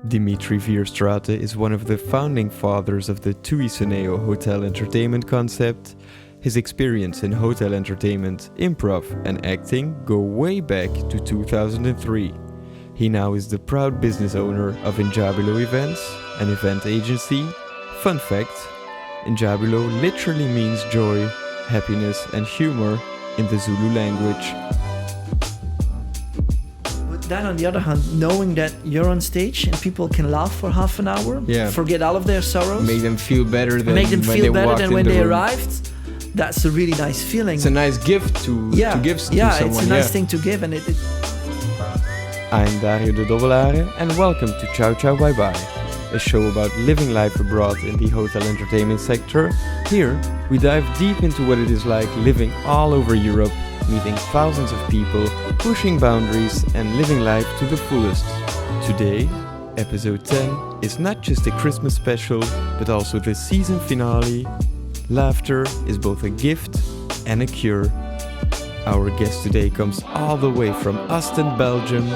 Dimitri Vierstraete is one of the founding fathers of the TUI SUNEO hotel entertainment concept. His experience in hotel entertainment, improv and acting go way back to 2003. He now is the proud business owner of Injabulo Events, an event agency. Fun fact, Injabulo literally means joy, happiness and humor in the Zulu language. Then on the other hand, knowing that you're on stage and people can laugh for half an hour, forget all of their sorrows, make them feel better than when they arrived, that's a really nice feeling. It's a nice gift to give to someone. Yeah, it's a nice thing to give. And I'm Dario de Dobbelare and welcome to Ciao Ciao Bye Bye, a show about living life abroad in the hotel entertainment sector. Here, we dive deep into what it is like living all over Europe, meeting thousands of people, pushing boundaries and living life to the fullest. Today, episode 10 is not just a Christmas special, but also the season finale. Laughter is both a gift and a cure. Our guest today comes all the way from Oostende, Belgium,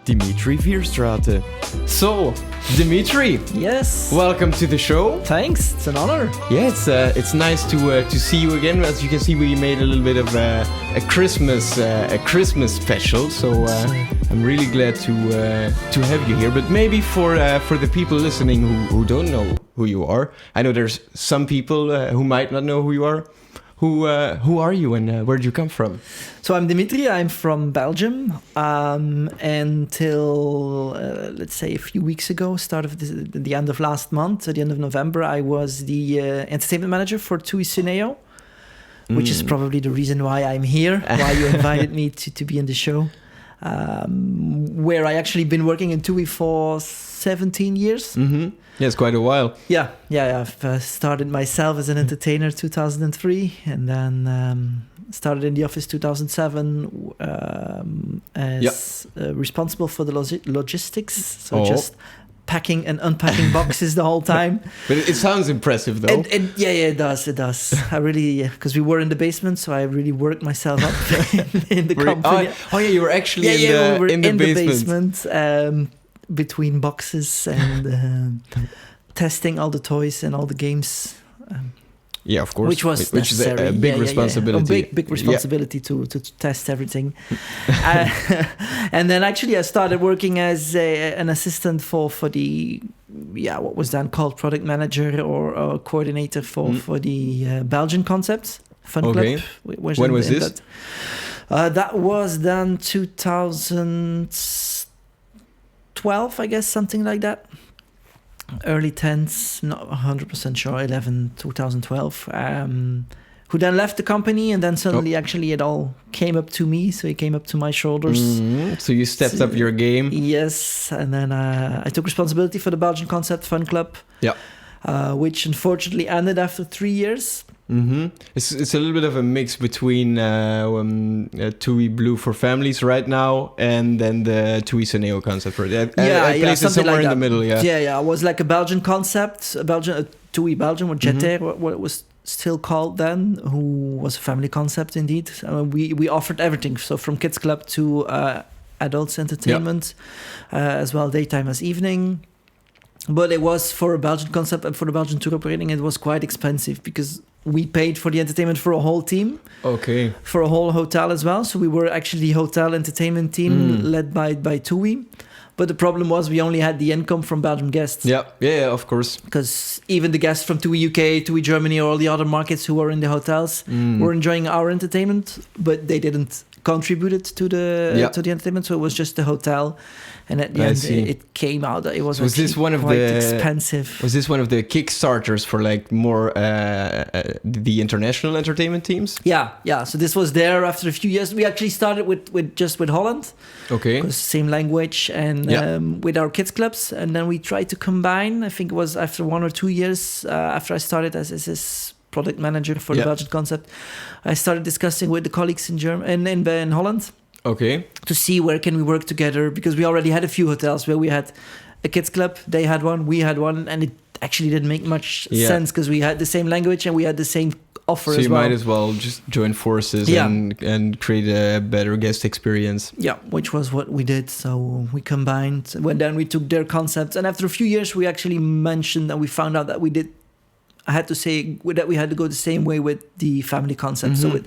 Dimitri Vierstraete. So, Dimitri, yes, welcome to the show. Thanks, it's an honor. Yeah, it's nice to see you again. As you can see, we made a little bit of a Christmas special. So I'm really glad to have you here. But maybe for the people listening who don't know who you are, I know there's some people who might not know who you are. Who are you and where did you come from? So I'm Dimitri, I'm from Belgium. Until, let's say, a few weeks ago, start of the end of last month, at the end of November, I was the entertainment manager for TUI SUNEO, which is probably the reason why I'm here, why you invited me to be in the show, where I actually been working in TUI for 17 years. Mm-hmm. Yeah, it's quite a while. Yeah. I've started myself as an entertainer 2003, and then started in the office 2007 as responsible for the logistics. So just packing and unpacking boxes the whole time. But it sounds impressive, though. It does. I really, because we were in the basement, so I really worked myself up in the company. You were actually in the basement. Between boxes and testing all the toys and all the games. Yeah, of course. Which was necessary. Is a big responsibility. A big responsibility to test everything. And then actually I started working as an assistant for the, what was then called product manager or coordinator for the Belgian concepts. Funclub. When was this? That was then 2012, I guess, something like that. Early 10s, not 100% sure, 2012. Who then left the company, and then suddenly actually it all came up to me, so it came up to my shoulders. Mm-hmm. So you stepped up your game. Yes, and then I took responsibility for the Belgian concept Funclub, which unfortunately ended after 3 years. Mm-hmm. It's a little bit of a mix between TUI Blue for families right now and then the TUI SUNEO concept. I placed it somewhere like in the middle. Yeah, it was like a Belgian concept, TUI Belgium or Jetair, what it was still called then, who was a family concept indeed. We offered everything, so from kids club to adults entertainment, as well daytime as evening. But it was for a Belgian concept and for the Belgian tour operating, it was quite expensive because we paid for the entertainment for a whole team. Okay. For a whole hotel as well. So we were actually the hotel entertainment team led by TUI. But the problem was we only had the income from Belgian guests. Yeah, of course. Because even the guests from TUI UK, TUI Germany, or all the other markets who were in the hotels were enjoying our entertainment, but they didn't contribute it to the entertainment. So it was just the hotel. And at the end, it came out that it was quite expensive. Was this one of the Kickstarters for like more the international entertainment teams? Yeah. So this was there after a few years. We actually started with Holland. Okay. Same language and with our kids clubs. And then we tried to combine. I think it was after 1 or 2 years after I started as this product manager for the Belgian concept. I started discussing with the colleagues in Holland. Okay. To see where can we work together, because we already had a few hotels where we had a kids club, they had one, we had one, and it actually didn't make much sense because we had the same language and we had the same offer So as you well. might as well just join forces Yeah. and create a better guest experience. Yeah, which was what we did. So we combined. When then we took their concepts, and after a few years, we actually mentioned and we found out that I had to say that we had to go the same way with the family concept. So with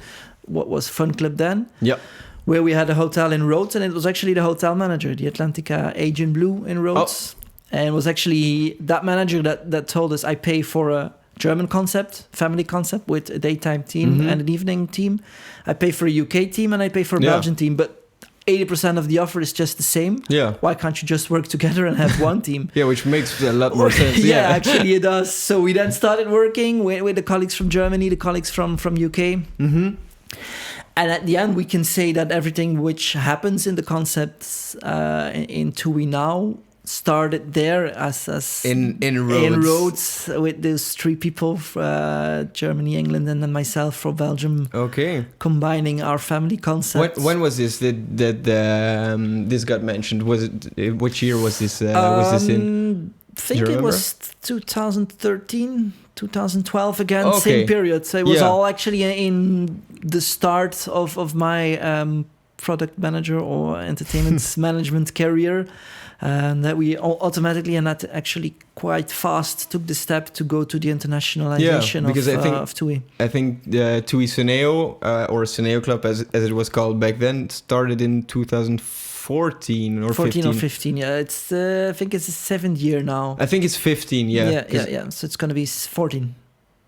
what was Funclub then, Yep. where we had a hotel in Rhodes, and it was actually the hotel manager, the Atlantica Agent Blue in Rhodes, and it was actually that manager that told us, I pay for a German concept, family concept with a daytime team and an evening team. I pay for a UK team and I pay for a Belgian team, but 80% of the offer is just the same. Yeah. Why can't you just work together and have one team? Yeah, which makes a lot more sense. Yeah, actually it does. So we then started working with the colleagues from Germany, the colleagues from UK. Mm-hmm. And at the end, we can say that everything which happens in the concepts in TUI now started there as In Rhodes. in Rhodes with those three people, Germany, England, and then myself from Belgium, Okay. combining our family concepts. When was this that this got mentioned? Was it which year was this? Was this in? I think Do you it remember? was 2013, 2012 again, Okay. same period. So it was Yeah. all actually in the start of my product manager or entertainment management career. And that we automatically and that actually quite fast took the step to go to the internationalization because I think- of TUI. I think the TUI SUNEO or SUNEO Club, as it was called back then, started in 2014 or 14 15. or 15, yeah. It's I think it's the 7th year now. I think it's 15. Yeah. Yeah. So it's going to be 14.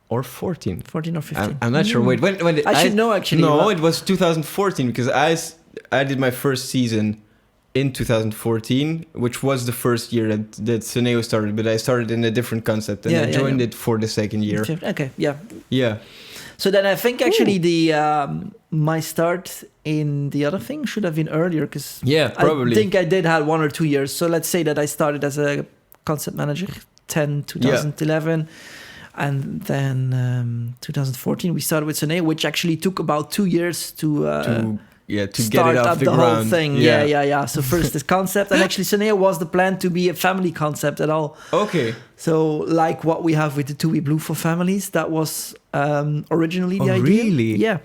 Or 14. 14 or 15. I'm not sure. Wait, when did I should know actually. No, but- it was 2014 because I did my first season in 2014, which was the first year that SUNEO started, but I started in a different concept and I joined it for the second year. Okay, yeah. Yeah. So then I think actually my start in the other thing should have been earlier because Yeah, probably. I think I did have 1 or 2 years. So let's say that I started as a concept manager 2011. And then 2014 we started with SUNEO, which actually took about 2 years to get start it off up the the ground. whole thing. Yeah. So first this concept, and actually SUNEO was the plan to be a family concept at all. Okay. So like what we have with the TUI Blue for families, that was originally the idea. Really? Yeah.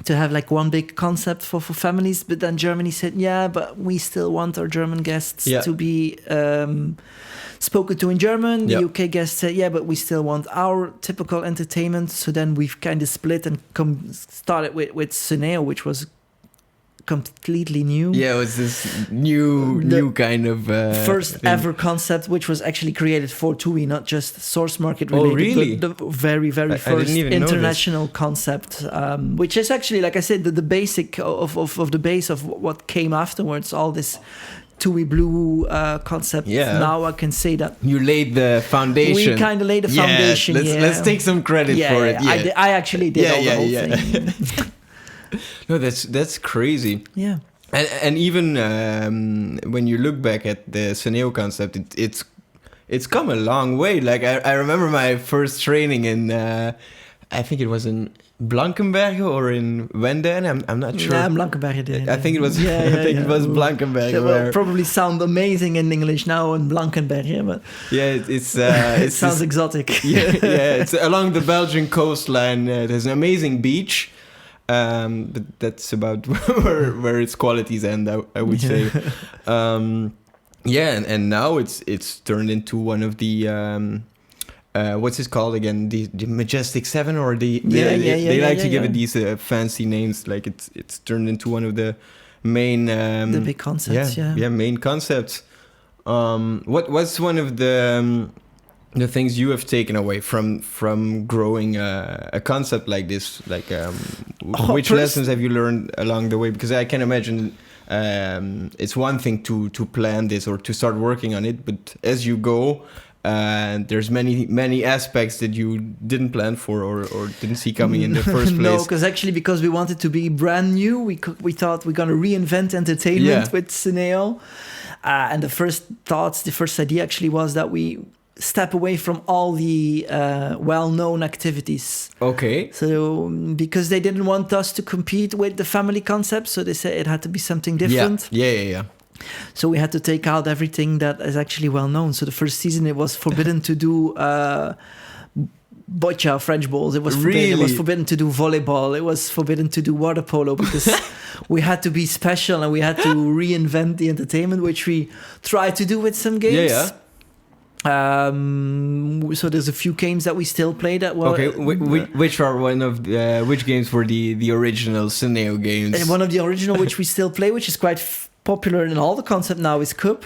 To have like one big concept for families, but then Germany said, yeah, but we still want our German guests to be spoken to in German. The UK guests said, yeah, but we still want our typical entertainment. So then we've kind of split and started with SUNEO, which was completely new. Yeah, it was this new kind of first thing. ever concept, which was actually created for TUI, not just source market related. Oh, really? But the very, very I first didn't even know international concept, which is actually, like I said, the basic of the base of what came afterwards. All this TUI Blue concept. Yeah. Now I can say that You laid the foundation. we kind of laid the foundation. Let's take some credit for it. Yeah. I actually did all the whole thing. No, that's crazy. Yeah. And even when you look back at the SUNEO concept, it's come a long way. Like I remember my first training in, I think it was in Blankenberge or in Wenden. I'm not sure. Yeah, Blankenberge did it. I think it was. I think it was Blankenberge. That where- will probably sound amazing in English now in Blankenberge, yeah, but it's it sounds this- exotic. yeah, it's along the Belgian coastline. There's an amazing beach, but that's about where its qualities end. I would say. And now it's turned into one of the what's it called again? The Majestic 7 or they like to give it these fancy names. Like it's turned into one of the main the big concepts. Yeah. main concepts. What's one of the things you have taken away from growing a concept like this? Like which lessons have you learned along the way? Because I can imagine it's one thing to plan this or to start working on it, but as you go, there's many aspects that you didn't plan for or didn't see coming in the first place. No, because we wanted to be brand new. We thought we're gonna reinvent entertainment with SUNEO, and the first idea actually was that we step away from all the well-known activities. Okay. So because they didn't want us to compete with the family concept, so they said it had to be something different. Yeah. So we had to take out everything that is actually well known. So the first season it was forbidden to do boccia, French balls. It was forbidden. It was Really? forbidden to do volleyball. It was forbidden to do water polo because we had to be special and we had to reinvent the entertainment, which we tried to do with some games. Yeah. So there's a few games that we still play that well. Okay, which are one of which games were the original Suneo games? And one of the original which we still play, which is quite popular in all the concept now, is Cup.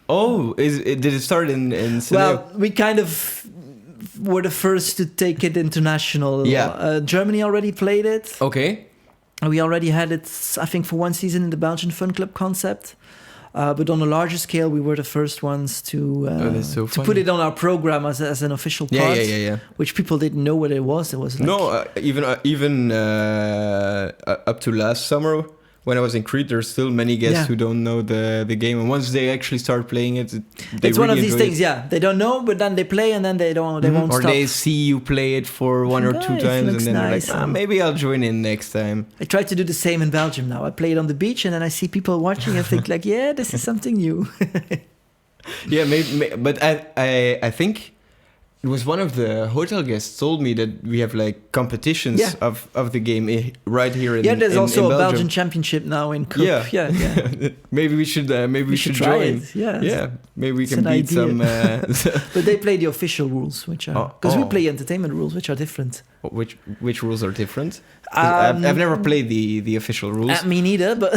Oh, did it start in Suneo? Well, we kind of were the first to take it international. Yeah. Germany already played it. Okay. We already had it, I think, for one season in the Belgian Funclub concept. But on a larger scale, we were the first ones to that's so to funny. put it on our program as an official part. Yeah. Which people didn't know what it was. It was like, No, even up to last summer when I was in Crete, there's still many guests who don't know the game, and once they actually start playing it, they it's really one of these enjoy things. Yeah, they don't know, but then they play, and then they won't or stop. they see you play it for one or two Nice, times, and looks then nice. they're like, maybe I'll join in next time. I try to do the same in Belgium now. I play it on the beach, and then I see people watching. I think like, yeah, this is something new. Yeah, maybe, but I think it was one of the hotel guests told me that we have like competitions of the game right here in there's also in a Belgium. Belgian championship now in Cup. Yeah. Maybe we should try join. it. Yeah. Yeah, maybe we It's can an beat idea. some. But they play the official rules, which are because we play entertainment rules, which are different. Which rules are different? 'Cause I've never played the official rules. Me neither, but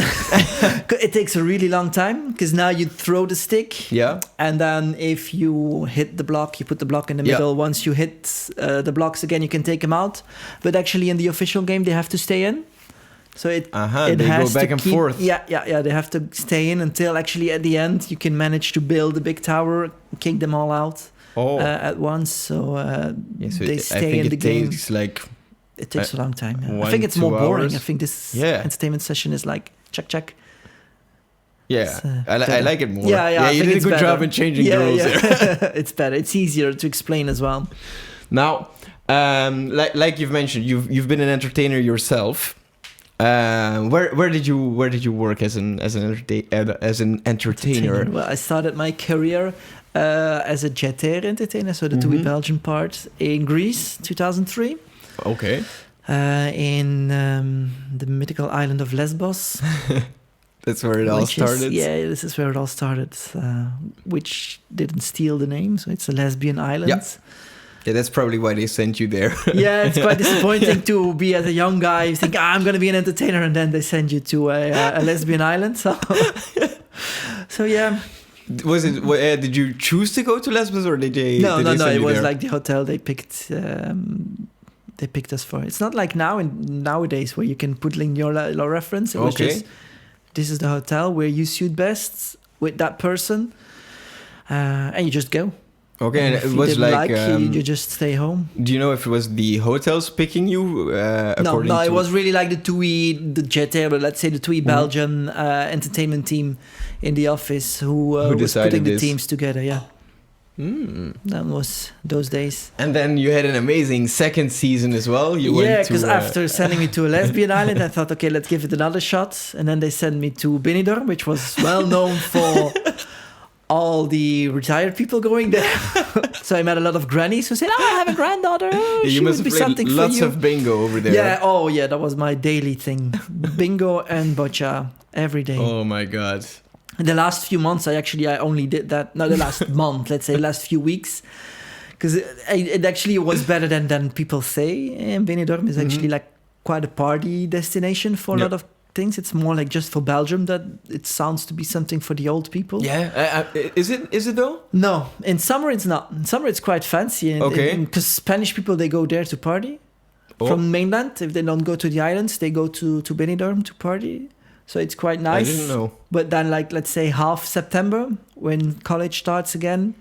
it takes a really long time because now you throw the stick, and then if you hit the block, you put the block in the middle. Once you hit the blocks again, you can take them out. But actually, in the official game, they have to stay in. So it they has go back to and keep, forth. Yeah. They have to stay in until actually at the end you can manage to build a big tower, kick them all out at once. So they stay in the game. It takes a long time. Yeah. I think it's more boring. hours. I think this entertainment session is like check. Yeah, It's, I like it more. Yeah, you did a good job in changing the rules there. It's better. It's easier to explain as well. Now, like you've mentioned, you've been an entertainer yourself. Where did you work as an entertainer? Well, I started my career as a Jetair entertainer, so the TUI Belgian part in Greece, 2003. Okay. In the mythical island of Lesbos. That's where it all started. This is where it all started, which didn't steal the name, so it's a lesbian island. Yeah, that's probably why they sent you there. Yeah, it's quite disappointing to be as a young guy. You think, I'm going to be an entertainer, and then they send you to a lesbian island. So yeah. Was it? Did you choose to go to Lesbos, or did they? No. It was there? like the hotel they picked. They picked us for. It's not like nowadays where you can put in your reference. It was just, this is the hotel where you suit best with that person, and you just go. Okay, and it you was like you just stay home. Do you know if it was the hotels picking you? No, it was really like the TUI, the Jetair, but let's say the TUI Belgian entertainment team in the office who was putting the teams together. Yeah. That was those days. And then you had an amazing second season as well. Because after sending me to a lesbian island, I thought, okay, let's give it another shot. And then they sent me to Benidorm, which was well known for all the retired people going there. So I met a lot of grannies who said, I have a granddaughter. You must have played lots of bingo over there. Yeah, that was my daily thing. Bingo and boccia every day. Oh my God. In the last few months, I only did that. Not the last month, let's say last few weeks. Because it actually was better than people say. And Benidorm is actually like quite a party destination for a lot of things. It's more like just for Belgium that it sounds to be something for the old people. Yeah. Is it though? No. In summer, it's not. In summer, it's quite fancy. Because Spanish people, they go there to party. From mainland. If they don't go to the islands, they go to Benidorm to party. So it's quite nice. I didn't know. But then, like, let's say half September, when college starts again,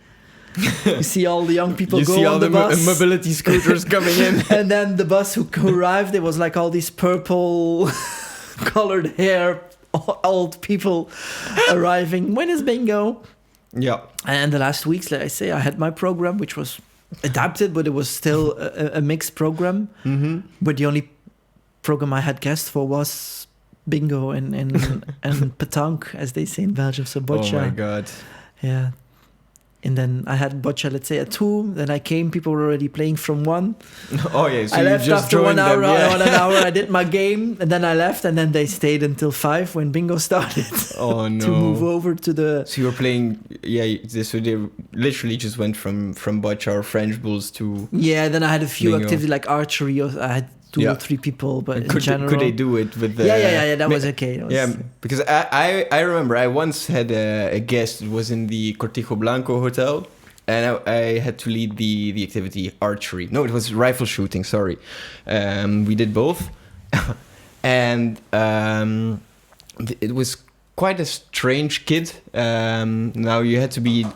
you see all the young people go on the bus. You see all the mobility scooters coming in. And then the bus who arrived, there was like all these purple colored hair, old people arriving. When is bingo? Yeah. And the last weeks, like I say, I had my program, which was adapted, but it was still a mixed program. But the only program I had guests for was bingo and petanque, as they say in Belgium, so boccia. Oh my God. Yeah. And then I had boccia, let's say, at 2. Then I came, people were already playing from 1. Oh, yeah. So I you left just after joined 1 hour, them, yeah. 1 hour. I did my game, and then I left, and then they stayed until 5 when bingo started. Oh, no. To move over to the... So you were playing... Yeah, so they literally just went from boccia or French bulls to... Yeah, then I had a few bingo. activities like archery. I had 2 or 3 people, but in general... Could they do it with the... Yeah, that was okay. Yeah, because I remember I once had a guest. It was in the Cortijo Blanco Hotel, and I had to lead the activity archery. No, it was rifle shooting, sorry. We did both. And it was quite a strange kid. Now you had to be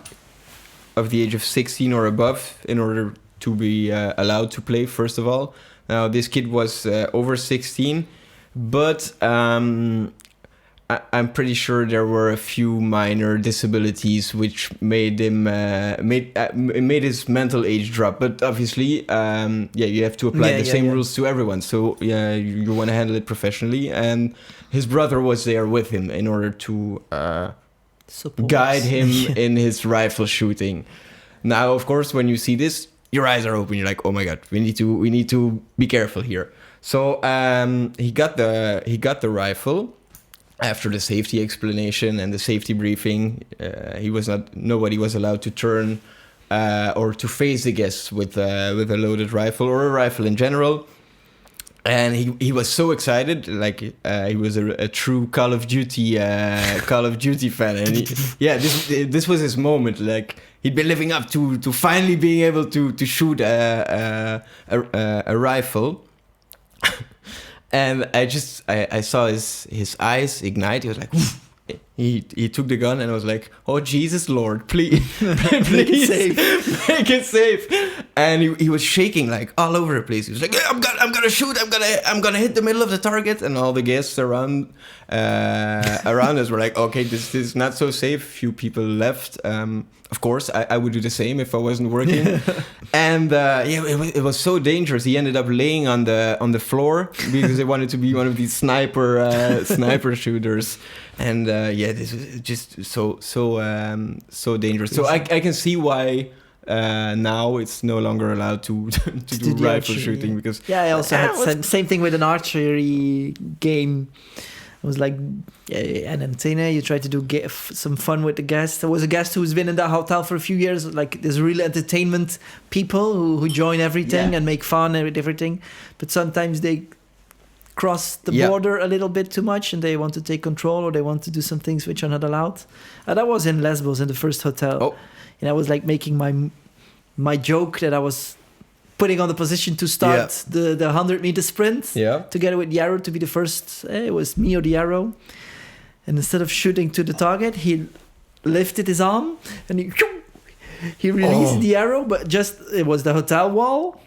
of the age of 16 or above in order to be allowed to play, first of all. Now this kid was over 16, but I'm pretty sure there were a few minor disabilities which made him made his mental age drop. But obviously, you have to apply the same rules to everyone. So yeah, you want to handle it professionally. And his brother was there with him in order to guide him in his rifle shooting. Now, of course, when you see this, your eyes are open. You're like, oh my god, we need to be careful here. So he got the rifle. After the safety explanation and the safety briefing, nobody was allowed to turn or to face the guests with a loaded rifle or a rifle in general. And he was so excited, like he was a true Call of Duty fan. And this was his moment. Like he'd been living up to finally being able to shoot a rifle. And I saw his eyes ignite. He was like, he took the gun and I was like, oh Jesus Lord, please, please make it safe. And he was shaking like all over the place. He was like, yeah, I'm gonna shoot. I'm gonna hit the middle of the target. And all the guests around us were like, okay, this is not so safe. Few people left. Of course, I would do the same if I wasn't working. And it was so dangerous. He ended up laying on the floor because they wanted to be one of these sniper shooters. And this was just so dangerous. So I can see why now it's no longer allowed to do rifle shooting because I also had same thing with an archery game. It was like an antenna. You try to do some fun with the guests. There was a guest who's been in that hotel for a few years. Like there's real entertainment people who join everything and make fun with everything. But sometimes they cross the border a little bit too much and they want to take control or they want to do some things which are not allowed. And that was in Lesbos in the first hotel. Oh. And I was like making my joke that I was putting on the position to start the 100-meter sprint together with the arrow to be the first. It was me or the arrow. And instead of shooting to the target, he lifted his arm and he released the arrow, but it was the hotel wall.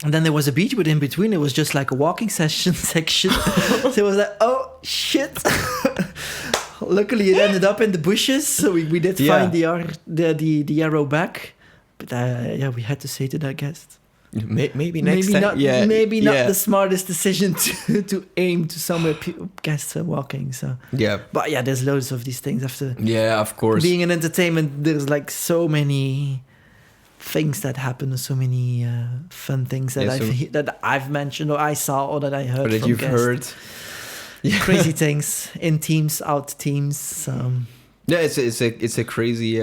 And then there was a beach, but in between it was just like a walking section. So it was like, oh shit. Luckily it ended up in the bushes, so we did find the arrow back. But we had to say to that guest, maybe next time. Maybe not the smartest decision to aim to somewhere guests are walking. So but there's loads of these things after. Yeah, of course. Being in entertainment, there's like so many things that happen, so many fun things that I've mentioned or I saw or that I heard. Or that you've heard. Crazy things in teams, out teams. Yeah, it's a crazy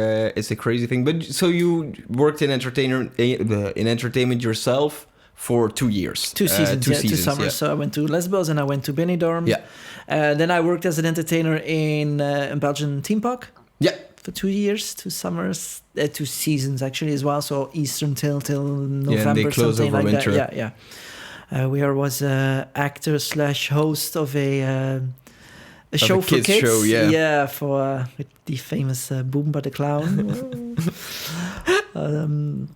thing. But so you worked in entertainment yourself for 2 years, 2 seasons, 2 summers. Yeah. So I went to Lesbos and I went to Benidorm. Yeah. Then I worked as an entertainer in Belgian theme park. Yeah. For 2 years, 2 summers, 2 seasons actually as well. So Eastern till November, and they close something over like winter. that. Yeah. Where I was actor / host of a show for kids. Show, for with the famous Boomba the Clown. And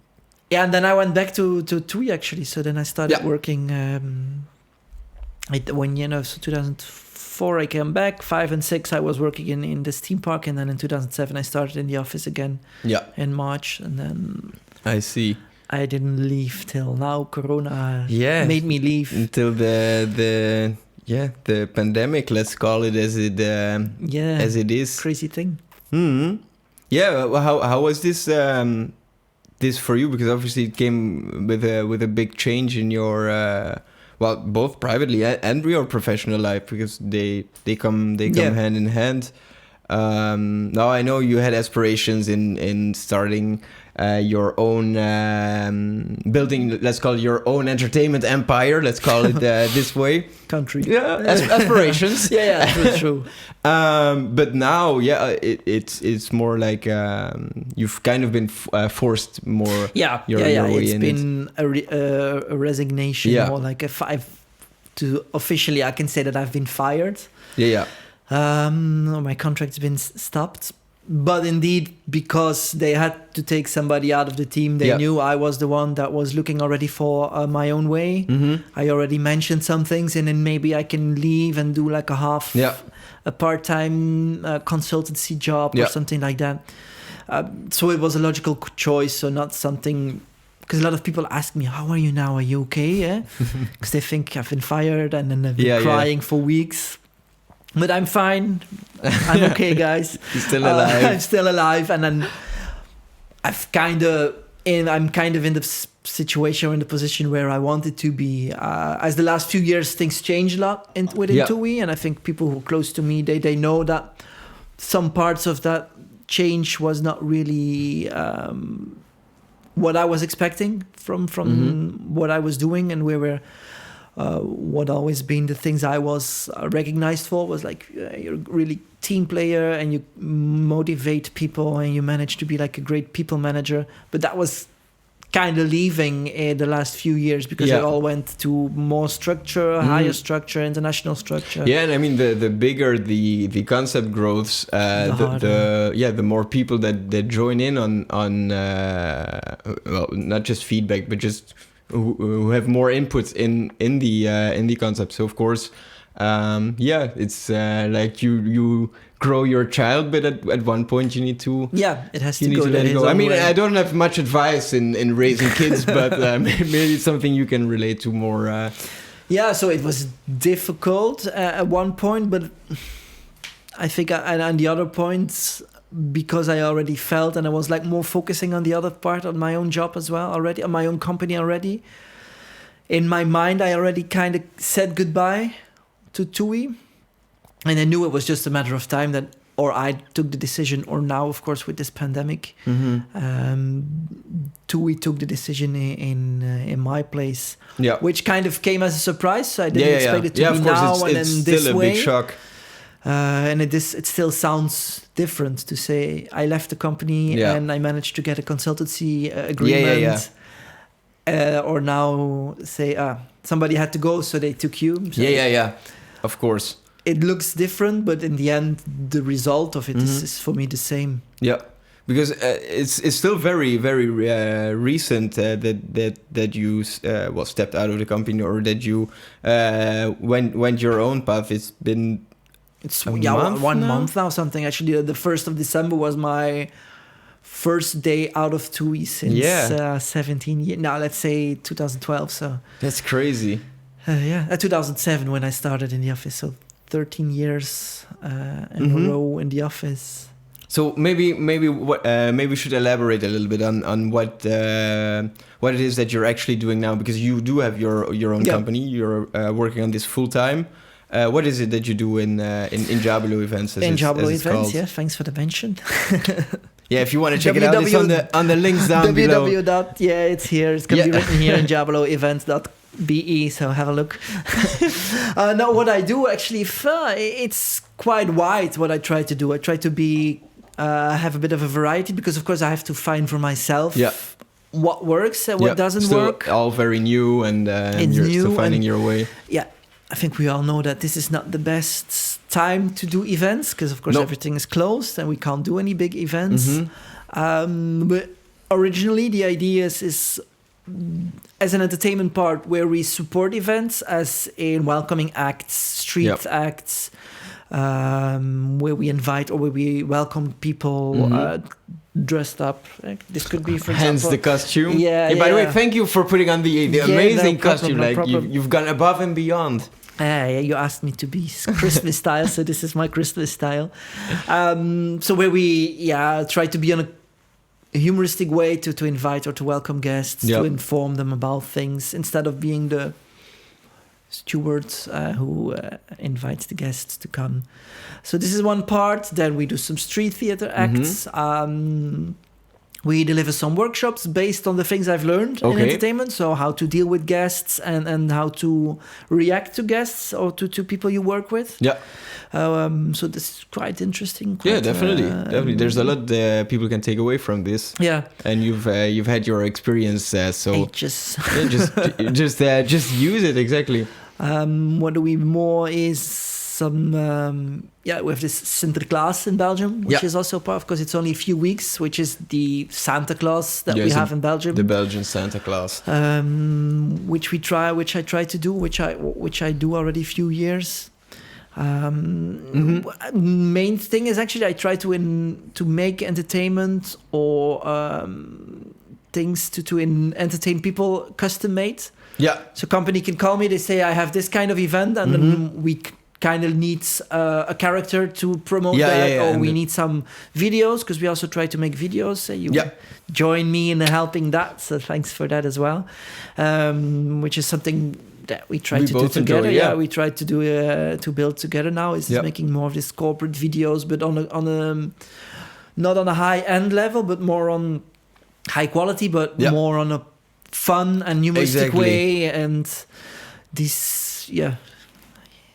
then I went back to TUI actually. So then I started working. 2004 I came back. 5 and 6 I was working in this theme park, and then in 2007 I started in the office again. Yeah. In March, and then I see. I didn't leave till now. Corona made me leave until the pandemic. Let's call it as it is. Crazy thing. Mm-hmm. Yeah, well, how was this for you? Because obviously it came with a big change in your well, both privately and your professional life, because they come hand in hand. Now I know you had aspirations in starting your own building, let's call it your own entertainment empire, let's call it this way. Country. Yeah, aspirations. Yeah, true. But now, it's more like you've kind of been forced more. Your way it's in been a resignation, more like officially I can say that I've been fired. My contract's been stopped, but indeed, because they had to take somebody out of the team, they knew I was the one that was looking already for my own way. I already mentioned some things, and then maybe I can leave and do like a part-time consultancy job or something like that. So it was a logical choice, so not something... Because a lot of people ask me, how are you now? Are you okay? Because they think I've been fired, and then I've been crying for weeks. But I'm fine. I'm okay, guys. You're still alive. I'm still alive, and then I'm kind of in the situation or in the position where I wanted to be. As the last few years, things changed a lot within TUI, and I think people who are close to me, they know that some parts of that change was not really what I was expecting from what I was doing, and where we're. What always been the things I was recognized for was like you're a really team player and you motivate people and you manage to be like a great people manager. But that was kind of leaving the last few years, because it all went to more structure, higher structure, international structure. Yeah, and I mean the bigger the concept grows, the more people that join in on well, not just feedback, but just who have more input in the concept. So of course, it's like you grow your child, but at one point you need to it has to go. Let it go. I mean, I don't have much advice in raising kids, but maybe it's something you can relate to more. So it was difficult at one point, but I think on the other points, because I already felt, and I was like more focusing on the other part, on my own job as well already, on my own company already. In my mind, I already kind of said goodbye to TUI, and I knew it was just a matter of time that, or I took the decision, or now, of course, with this pandemic, TUI took the decision in my place, which kind of came as a surprise. So I didn't expect it to be now and then this still a way. Big shock. And it still sounds different to say I left the company and I managed to get a consultancy agreement. Or now say somebody had to go, so they took you. So of course. It looks different, but in the end, the result of it is for me the same. Yeah, because it's still very, very recent that you stepped out of the company, or that you went your own path. It's been. It's 1 month now, something. Actually, the 1st of December was my first day out of TUI since 17 years. Now, let's say 2012. So that's crazy. 2007 when I started in the office. So 13 years in a row in the office. So maybe we should elaborate a little bit on what it is that you're actually doing now, because you do have your own company. You're working on this full time. What is it that you do in Injabulo Events? Injabulo Events, thanks for the mention. If you want to check it out, it's on the links down below. It's here. It's going to be written here, injabuloevents.be, so have a look. Now, what I do actually, it's quite wide what I try to do. I try to be have a bit of a variety, because, of course, I have to find for myself what works and what doesn't work. All very new, and you're still finding your way. Yeah. I think we all know that this is not the best time to do events, because, of course, everything is closed and we can't do any big events. But originally, the idea is as an entertainment part where we support events as in welcoming acts, street acts, where we invite or where we welcome people dressed up. This could be, for hence example, the costume. By the way, thank you for putting on the amazing costume. You've gone above and beyond. You asked me to be Christmas style, so this is my Christmas style. So where we try to be on a humoristic way to invite or to welcome guests, to inform them about things, instead of being the steward who invites the guests to come. So this is one part. Then we do some street theater acts. We deliver some workshops based on the things I've learned in entertainment. So how to deal with guests and how to react to guests or to people you work with. Yeah. So this is quite interesting. Definitely. There's a lot people can take away from this. Yeah. And you've had your experience, so just use it exactly. What do we more is some we have this Sinterklaas in Belgium, which is also part, because it's only a few weeks, which is the Santa Claus that we have in Belgium, the Belgian Santa Claus, which I try to do, which I do already a few years. Main thing is actually I try to make entertainment or things to entertain people custom made. Yeah. So company can call me, they say I have this kind of event, and then we kind of needs a character to promote or we need some videos, because we also try to make videos. So you join me in helping that, so thanks for that as well, which is something that we try to do together. We try to do to build together now, is making more of these corporate videos, but on a not on a high end level, but more on high quality, but more on a fun and humoristic way, and these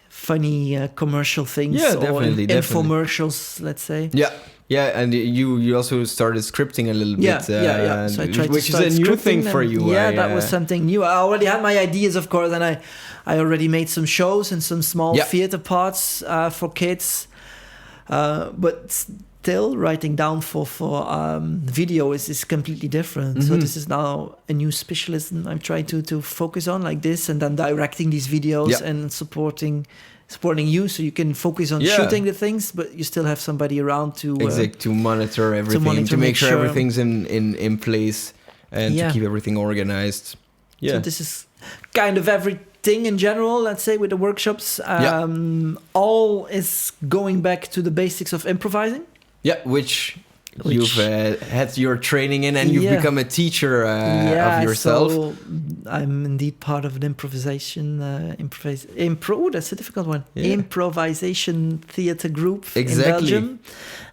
funny commercial things, definitely. Infomercials, let's say. And you also started scripting a little bit. So I tried which is a new thing for you. That was something new. I already had my ideas, of course, and I already made some shows and some small theater parts for kids, but still writing down for video is completely different. So this is now a new specialism I'm trying to focus on, like this, and then directing these videos and supporting you, so you can focus on shooting the things, but you still have somebody around to monitor everything, to make sure everything's in place, and to keep everything organized. So this is kind of everything in general, let's say, with the workshops. All is going back to the basics of improvising. Which you've had your training in, and you've become a teacher of yourself. So I'm indeed part of an improvisation, that's a difficult one. Improvisation theater group in Belgium,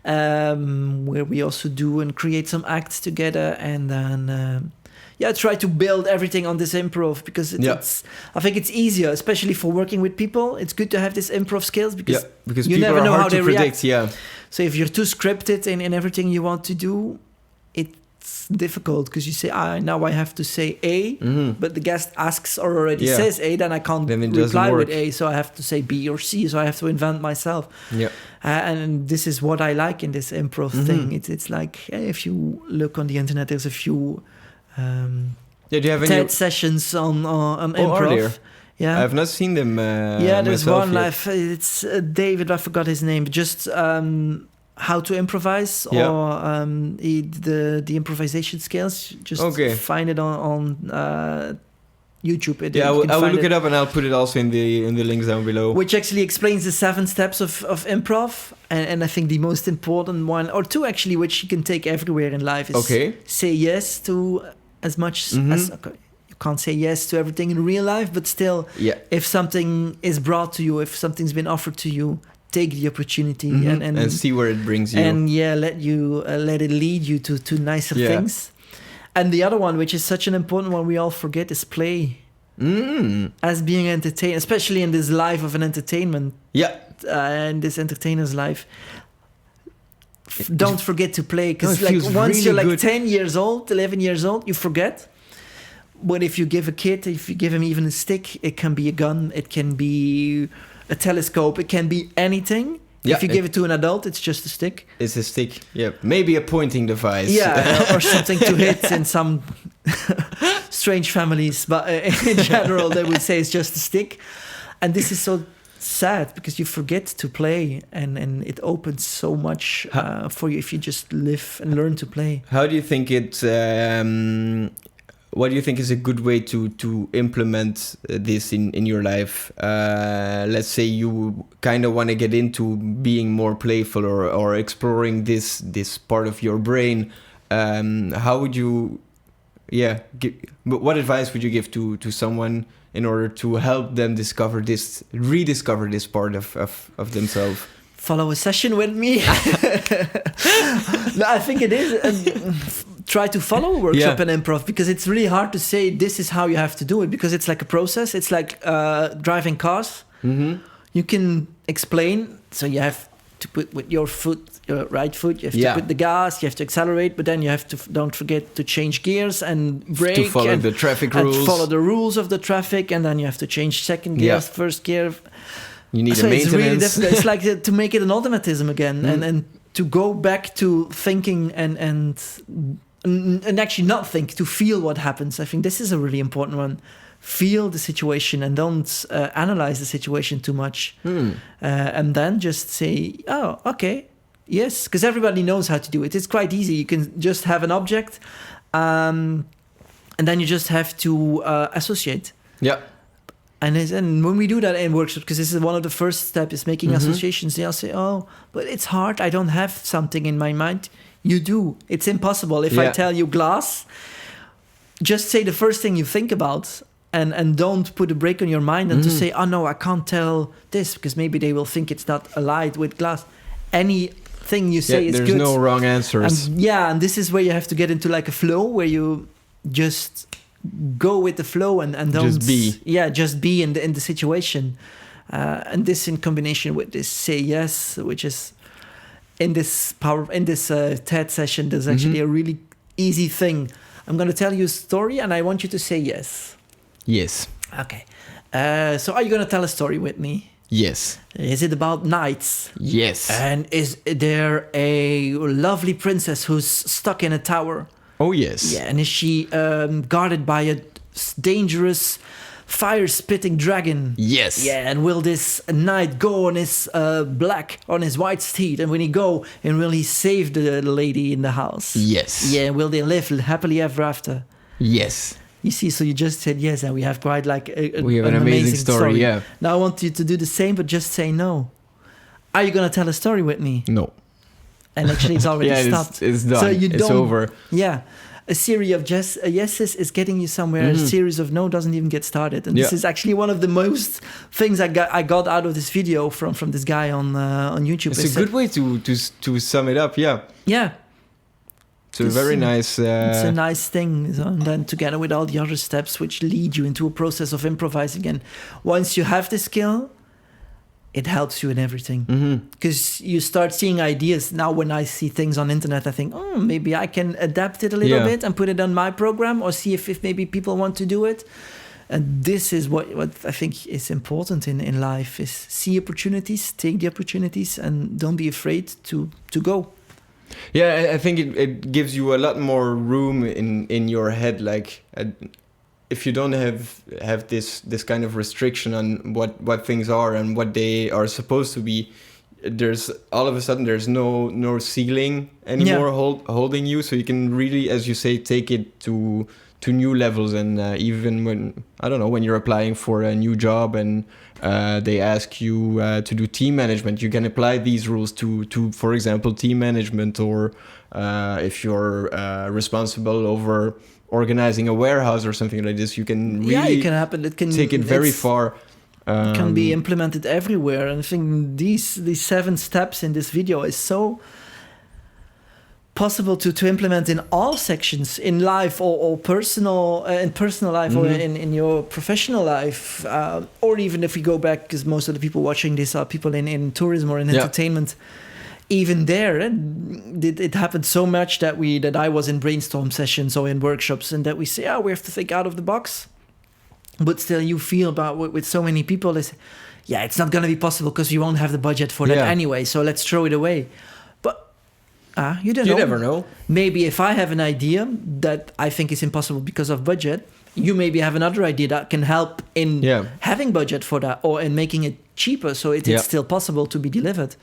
where we also do and create some acts together, and then try to build everything on this improv, because I think it's easier, especially for working with people. It's good to have this improv skills, because you people never know how they predict, react. So if you're too scripted in everything you want to do, it's difficult, because you say, now I have to say A, but the guest asks or already says A, then I can't reply with A, so I have to say B or C, so I have to invent myself. And this is what I like in this improv thing. It's like, if you look on the internet, there's a few do you have TED sessions on improv. I've not seen them. There's one. It's David. I forgot his name. Just how to improvise, or the improvisation skills. Just find it on YouTube. I will look it up, and I'll put it also in the links down below. Which actually explains the 7 steps of improv, and I think the most important one, or 2 actually, which you can take everywhere in life, is say yes to as much as. You can't say yes to everything in real life, but still, if something is brought to you, if something's been offered to you, take the opportunity and see where it brings you, and let it lead you to nicer things. And the other one, which is such an important one, we all forget, is play. As being entertained, especially in this life of an entertainment. In this entertainer's life. Don't forget to play, because once you're like 10 years old, 11 years old, you forget. But if you give a kid, if you give him even a stick, it can be a gun, it can be a telescope, it can be anything. If you give it to an adult, it's just a stick. It's a stick, maybe a pointing device. Or something to hit in some strange families. But in general, they would say it's just a stick. And this is so sad, because you forget to play, and it opens so much for you if you just live and learn to play. How do you think it... what do you think is a good way to implement this in your life? Let's say you kind of want to get into being more playful or exploring this part of your brain. How would you, what advice would you give to someone in order to help them rediscover this part of themselves? Follow a session with me. No, I think it is. Try to follow a workshop in improv, because it's really hard to say this is how you have to do it, because it's like a process. It's like driving cars. Mm-hmm. You can explain, so you have to put with your foot, your right foot, you have to put the gas, you have to accelerate, but then you have to don't forget to change gears and brake, to follow the traffic rules, and follow the rules of the traffic, and then you have to change second gear, first gear. You need so a maintenance. It's really difficult. It's like to make it an automatism again, and to go back to thinking and actually not think, to feel what happens. I think this is a really important one. Feel the situation and don't analyze the situation too much. And then just say, oh, okay, yes, because everybody knows how to do it. It's quite easy. You can just have an object, and then you just have to associate. Yeah. And when we do that in workshops, because this is one of the first steps, is making associations, they'll say, oh, but it's hard. I don't have something in my mind. You do. It's impossible. If I tell you glass, just say the first thing you think about, and don't put a break on your mind and to say, oh no, I can't tell this, because maybe they will think it's not allied with glass. Anything you say is there's good. There's no wrong answers. And this is where you have to get into like a flow, where you just go with the flow and don't just be. Just be in the situation. And this in combination with this say yes, which is in this TED session, there's actually a really easy thing. I'm going to tell you a story and I want you to say yes. Yes. Okay. So are you going to tell a story with me? Yes. Is it about knights? Yes. And is there a lovely princess who's stuck in a tower? Oh, yes. Yeah, and is she guarded by a dangerous fire-spitting dragon? Yes. Yeah, and will this knight go on his white steed? And when he go, and will he save the lady in the house? Yes. Yeah, will they live happily ever after? Yes. You see, so you just said yes, and we have quite like we have an amazing story, yeah. Now I want you to do the same, but just say no. Are you going to tell a story with me? No. And actually it's already stopped. It's done. So it's over. Yeah. A series of yeses is getting you somewhere. A series of no doesn't even get started. And this is actually one of the most things I got out of this video from this guy on YouTube. It's a good way to sum it up, yeah. Yeah. It's a very nice... it's a nice thing. So, and then together with all the other steps which lead you into a process of improvising. And once you have the skill, it helps you in everything. Because you start seeing ideas. Now when I see things on internet, I think, maybe I can adapt it a little bit and put it on my program, or see if maybe people want to do it. And this is what I think is important in life, is see opportunities, take the opportunities, and don't be afraid to go. Yeah, I think it gives you a lot more room in your head. Like, if you don't have this kind of restriction on what things are and what they are supposed to be, there's all of a sudden there's no ceiling anymore holding you. So you can really, as you say, take it to new levels. And even when you're applying for a new job and they ask you to do team management, you can apply these rules to for example, team management, or if you're responsible over organizing a warehouse or something like this, you can really it can take it very far. It can be implemented everywhere. And I think these 7 steps in this video is so possible to implement in all sections in life, or personal in personal life, or in your professional life, or even if we go back, because most of the people watching this are people in tourism or in entertainment. Even there, it happened so much that I was in brainstorm sessions or in workshops, and that we say, we have to think out of the box. But still, you feel about with so many people is, it's not going to be possible because you won't have the budget for that anyway. So let's throw it away. But you never know. Maybe if I have an idea that I think is impossible because of budget, you maybe have another idea that can help in having budget for that, or in making it cheaper, so it's still possible to be delivered.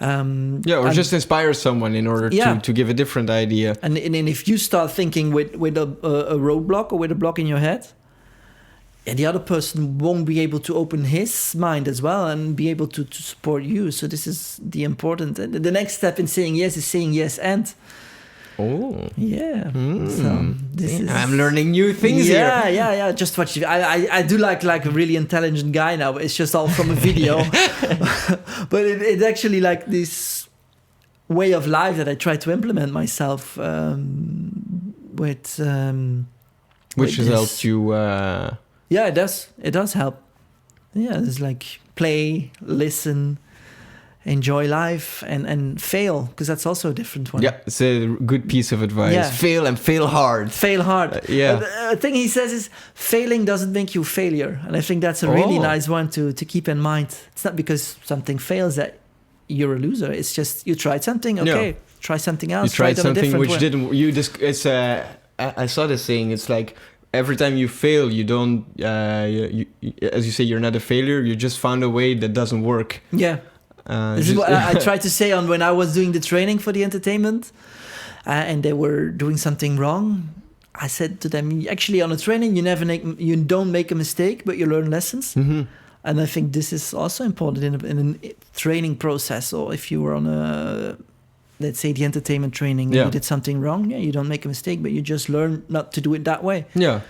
or and- just inspire someone in order to give a different idea. And if you start thinking with a roadblock or with a block in your head, and the other person won't be able to open his mind as well and be able to support you. So this is the important. And the next step in saying yes is saying yes and. Oh. Yeah. So this is. I'm learning new things here. Yeah. Just watch it. I do like a really intelligent guy now. But it's just all from a video. But it's actually like this way of life that I try to implement myself with. Which has helped you. Yeah, it does. It does help. Yeah, it's like play, listen, enjoy life, and fail, because that's also a different one. Yeah, it's a good piece of advice. Yeah. Fail and fail hard. Fail hard. Yeah. The thing he says is failing doesn't make you a failure. And I think that's a really nice one to keep in mind. It's not because something fails that you're a loser. It's just you tried something, okay, try something else. You tried try it on a something different which way. didn't. It's I saw this saying. It's like every time you fail, you don't. You, as you say, you're not a failure. You just found a way that doesn't work. Yeah. This is what I tried to say when I was doing the training for the entertainment, and they were doing something wrong. I said to them, actually, on a training, you don't make a mistake, but you learn lessons. Mm-hmm. And I think this is also important in a training process. Or if you were on let's say the entertainment training, and you did something wrong, you don't make a mistake, but you just learn not to do it that way. Yeah.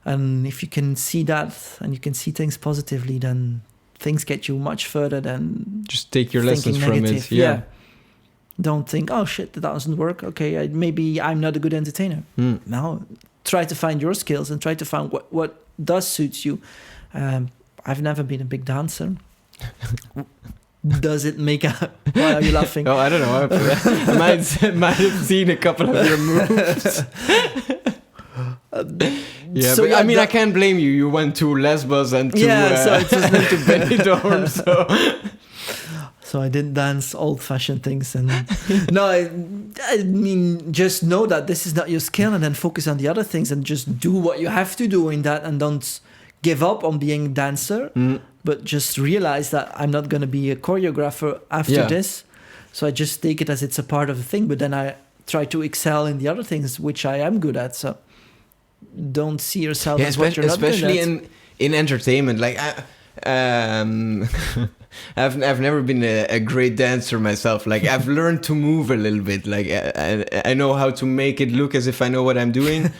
And if you can see that and you can see things positively, then things get you much further than just take your lessons from negative. it. Yeah. Don't think, oh shit, that doesn't work. Okay, maybe I'm not a good entertainer. No, try to find your skills and try to find what does suit you. I've never been a big dancer. Does it make a... Why are you laughing? Oh, I don't know. I might have seen a couple of your moves. Yeah, So but yeah, I mean, I can't blame you. You went to Lesbos and to, so it was meant to Benidorm, so... So I didn't dance old-fashioned things, and no, I mean, just know that this is not your skill, and then focus on the other things, and just do what you have to do in that, and don't give up on being a dancer, but just realize that I'm not going to be a choreographer after this. So I just take it as it's a part of the thing, but then I try to excel in the other things which I am good at. So don't see yourself as what you're not good at. Especially in entertainment, like I've never been a great dancer myself. Like I've learned to move a little bit. Like I know how to make it look as if I know what I'm doing,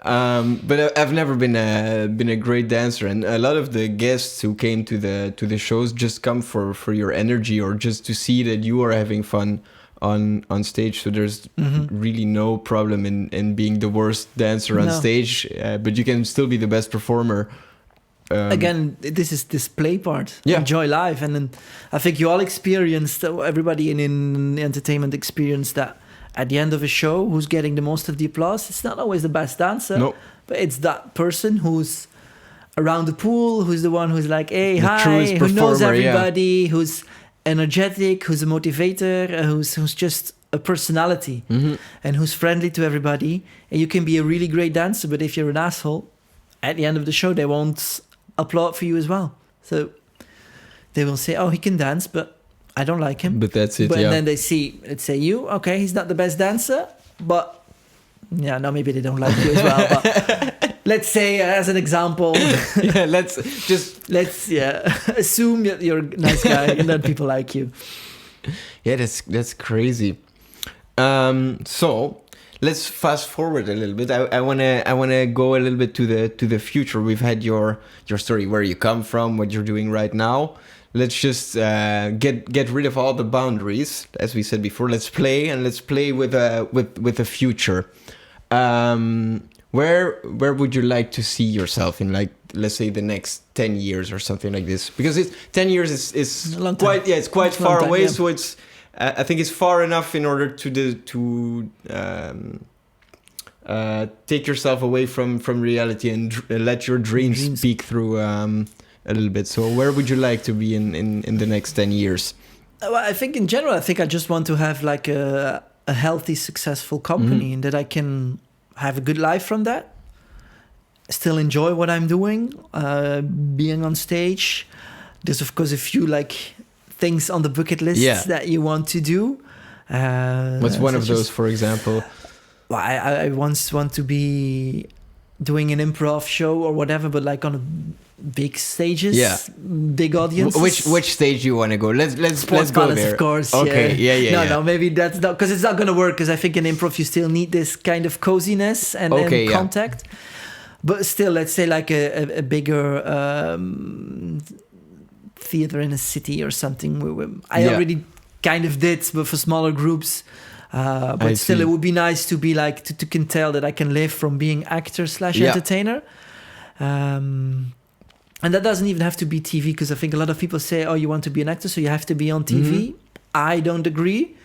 but I've never been a great dancer. And a lot of the guests who came to the shows just come for your energy, or just to see that you are having fun on stage. So there's really no problem in being the worst dancer on stage, but you can still be the best performer. Again, this is this play part. Yeah. Enjoy life. And then I think you all experienced, everybody in entertainment experienced that at the end of a show, who's getting the most of the applause, it's not always the best dancer, but it's that person who's around the pool, who's the one who's like, hey, hi, who knows everybody, who's energetic, who's a motivator, who's just a personality, and who's friendly to everybody. And you can be a really great dancer, but if you're an asshole, at the end of the show, they won't applaud for you as well. So they will say, oh, he can dance, but I don't like him. But that's it, And then they see, let's say you, okay, he's not the best dancer, but maybe they don't like you as well. But let's say, as an example, let's assume that you're a nice guy and then people like you. Yeah, that's crazy. So let's fast forward a little bit. I wanna go a little bit to the future. We've had your story, where you come from, what you're doing right now. Let's just get rid of all the boundaries, as we said before. Let's play with a future. Where would you like to see yourself in, like, let's say the next 10 years or something like this? Because 10 years is quite it's quite far away. Yeah. So it's I think it's far enough in order to take yourself away from reality and let your dreams speak through a little bit. So where would you like to be in the next 10 years? Well, I think in general, I just want to have like a healthy, successful company, and that I can have a good life from that. Still enjoy what I'm doing, being on stage. There's of course a few like things on the bucket list that you want to do. What's one of those, for example? Well, I once want to be doing an improv show or whatever, but like on a big stages, big audiences. Which stage do you want to go? Let's Sports go balance, there. of course. Okay, No, maybe that's not, because it's not going to work. Because I think in improv you still need this kind of coziness and contact. But still, let's say like a bigger theater in a city or something. I already kind of did, but for smaller groups. But still, it would be nice to be like to can tell that I can live from being actor / entertainer. And that doesn't even have to be TV, because I think a lot of people say, oh, you want to be an actor, so you have to be on TV. I don't agree.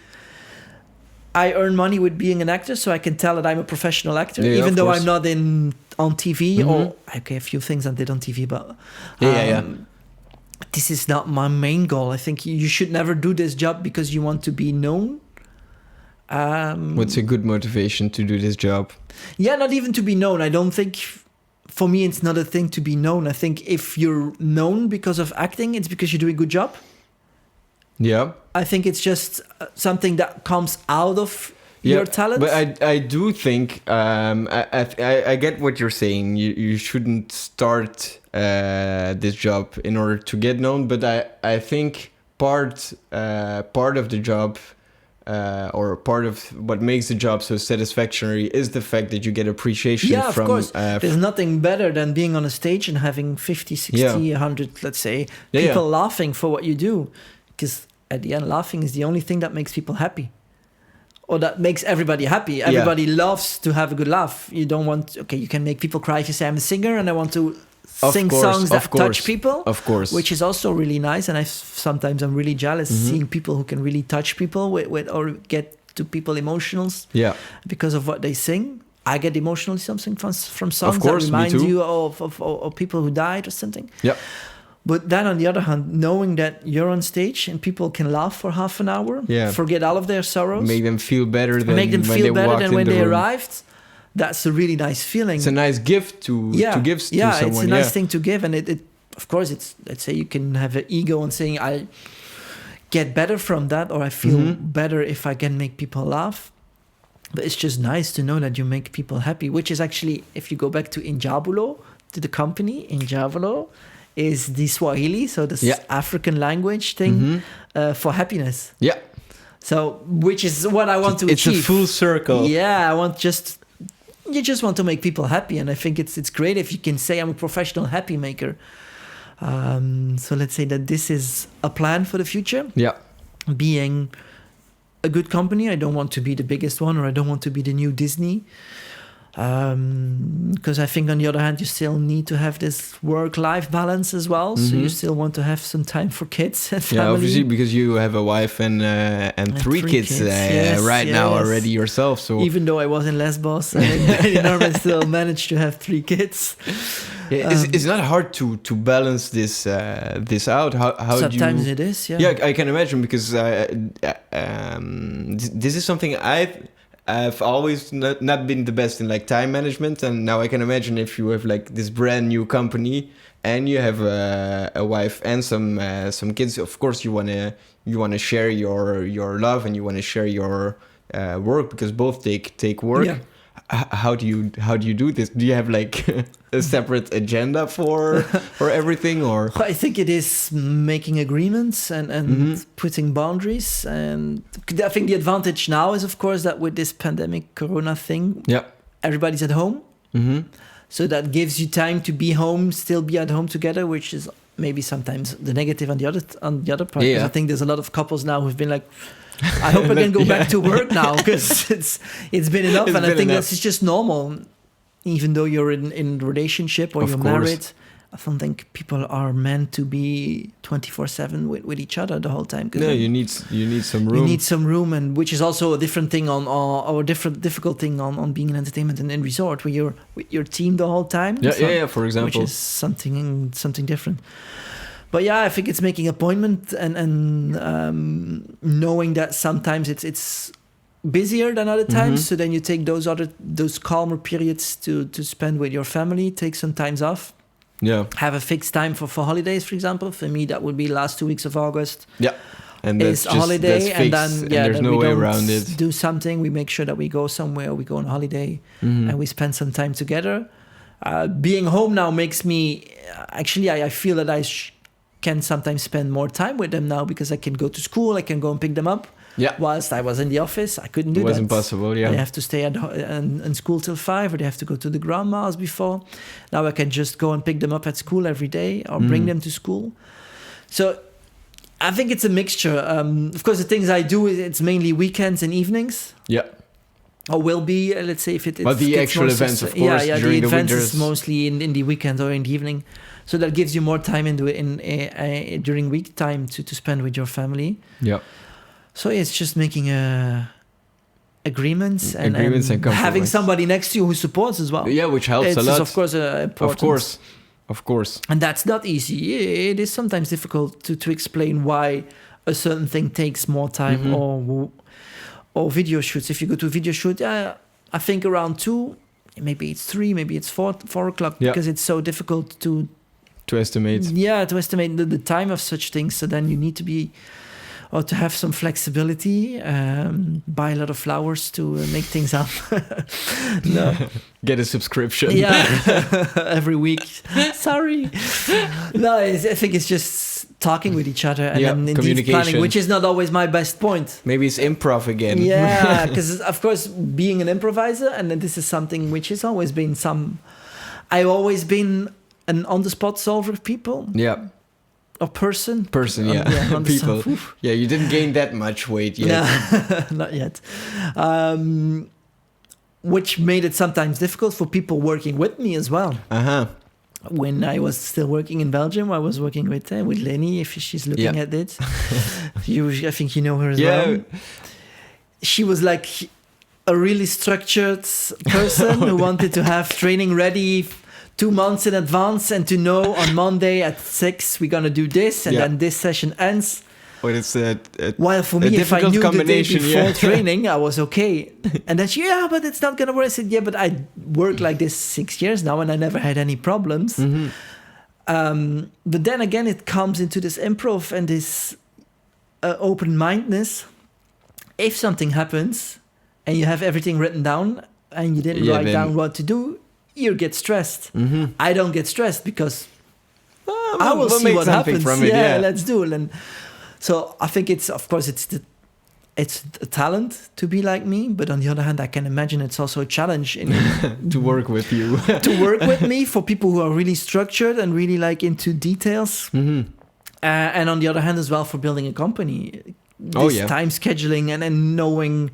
I earn money with being an actor, so I can tell that I'm a professional actor, even though I'm not on TV. Or okay, a few things I did on TV, but this is not my main goal. I think you should never do this job because you want to be known. What's a good motivation to do this job? Yeah, not even to be known. I don't think, for me, it's not a thing to be known. I think if you're known because of acting, it's because you do a good job. Yeah. I think it's just something that comes out of your talent. But I do think, I get what you're saying. You shouldn't start this job in order to get known. But I think part of the job, or part of what makes the job so satisfactory, is the fact that you get appreciation from... Yeah, of course. There's nothing better than being on a stage and having 50, 60, 100, let's say, people laughing for what you do. Because at the end, laughing is the only thing that makes people happy. Or that makes everybody happy. Everybody loves to have a good laugh. You don't want... Okay, you can make people cry if you say, I'm a singer and I want to sing songs that touch people. Of course. Which is also really nice. And sometimes I'm really jealous seeing people who can really touch people with or get to people emotionals because of what they sing. I get emotional something from songs that remind you of people who died or something. Yeah. But then on the other hand, knowing that you're on stage and people can laugh for half an hour, forget all of their sorrows, make them feel better than when they arrived. That's a really nice feeling. It's a nice gift to give to someone. Yeah, it's a nice thing to give. And it of course, it's, let's say you can have an ego and saying, I get better from that, or I feel better if I can make people laugh. But it's just nice to know that you make people happy, which is actually, if you go back to Injabulo, to the company, Injabulo is the Swahili, so this African language thing for happiness. Yeah. So, which is what I want to achieve. It's a full circle. Yeah, you just want to make people happy, and I think it's great if you can say I'm a professional happy maker. So let's say that this is a plan for the future. Yeah. Being a good company. I don't want to be the biggest one, or I don't want to be the new Disney. Because I think on the other hand, you still need to have this work-life balance as well. So you still want to have some time for kids and family. Yeah, obviously, because you have a wife and three kids now already yourself. So even though I was in Lesbos, I still managed to have 3 kids. Yeah, it's not hard to balance this out. How sometimes it is. Yeah. Yeah, I can imagine, because this is something I've always not been the best in, like, time management, and now I can imagine if you have like this brand new company and you have a wife and some kids. Of course, you wanna share your love, and you wanna share your work, because both take work. Yeah. How do you do this? Do you have like a separate agenda for everything, or? I think it is making agreements and putting boundaries. And I think the advantage now is, of course, that with this pandemic Corona thing, everybody's at home. So that gives you time to be home, still be at home together, which is maybe sometimes the negative on the other part. Yeah. I think there's a lot of couples now who've been like, I hope I can go back to work now, because it's been enough. And I think that's just normal. Even though you're in a relationship or you're married, I don't think people are meant to be 24/7 with each other the whole time. No, you need some room. You need some room, and which is also a different thing difficult thing on being in entertainment and in resort, where you're with your team the whole time. Yeah, for example. Which is something different. But yeah, I think it's making appointment and knowing that sometimes it's busier than other times. So then you take those calmer periods to spend with your family, take some times off. Yeah. have a fixed time for holidays, for example. For me, that would be last 2 weeks of August. Yeah. And Is a holiday, and then there's then no we way don't around it. do something. We make sure that we go somewhere. We go on holiday, and we spend some time together. Being home now makes me actually. I feel that I can sometimes spend more time with them now because I can go to school. I can go and pick them up. Yeah. Whilst I was in the office, I couldn't do that. It wasn't possible. Yeah. They have to stay in school till 5, or they have to go to the grandma's before. Now I can just go and pick them up at school every day, or bring them to school. So I think it's a mixture. Of course, the things I do, it's mainly weekends and evenings. Yeah. Or will be, let's say, if it's... But the actual events, of course, yeah, during the events winters. is mostly in the weekend or in the evening. So that gives you more time during week time to spend with your family. Yeah. So it's just making agreements and having compromise. Somebody next to you who supports as well. Yeah, which helps a lot. It's of course important. Of course. And that's not easy. It is sometimes difficult to explain why a certain thing takes more time or video shoots. If you go to a video shoot, I think around 2, maybe it's 3, maybe it's 4 o'clock, because it's so difficult to estimate. Yeah, to estimate the time of such things. So then you need to be... or to have some flexibility, buy a lot of flowers to make things up. No. Get a subscription. Yeah, every week. Sorry. No, I think it's just talking with each other and then indeed planning, which is not always my best point. Maybe it's improv again. Yeah, because of course, being an improviser, and this is something which has always been I've always been an on-the-spot solver of people. Yeah. A person, people. Yeah, you didn't gain that much weight yet. Yeah, not yet. Which made it sometimes difficult for people working with me as well. When I was still working in Belgium, I was working with Lenny, if she's looking at it. I think you know her as well. She was like a really structured person who wanted to have training ready 2 months in advance, and to know on Monday at 6 we're gonna do this, and then this session ends. But it's while for me, if I knew the day before training, I was okay. And then she, but it's not gonna work. I said, but I worked like this 6 years now, and I never had any problems. But then again, it comes into this improv and this open-mindedness. If something happens and you have everything written down and you didn't write down what to do, you get stressed. I don't get stressed because I will see what happens. From it, let's do it. And so I think it's a talent to be like me, but on the other hand, I can imagine it's also a challenge to work with you, to work with me, for people who are really structured and really like into details. And on the other hand, as well, for building a company, time scheduling and knowing.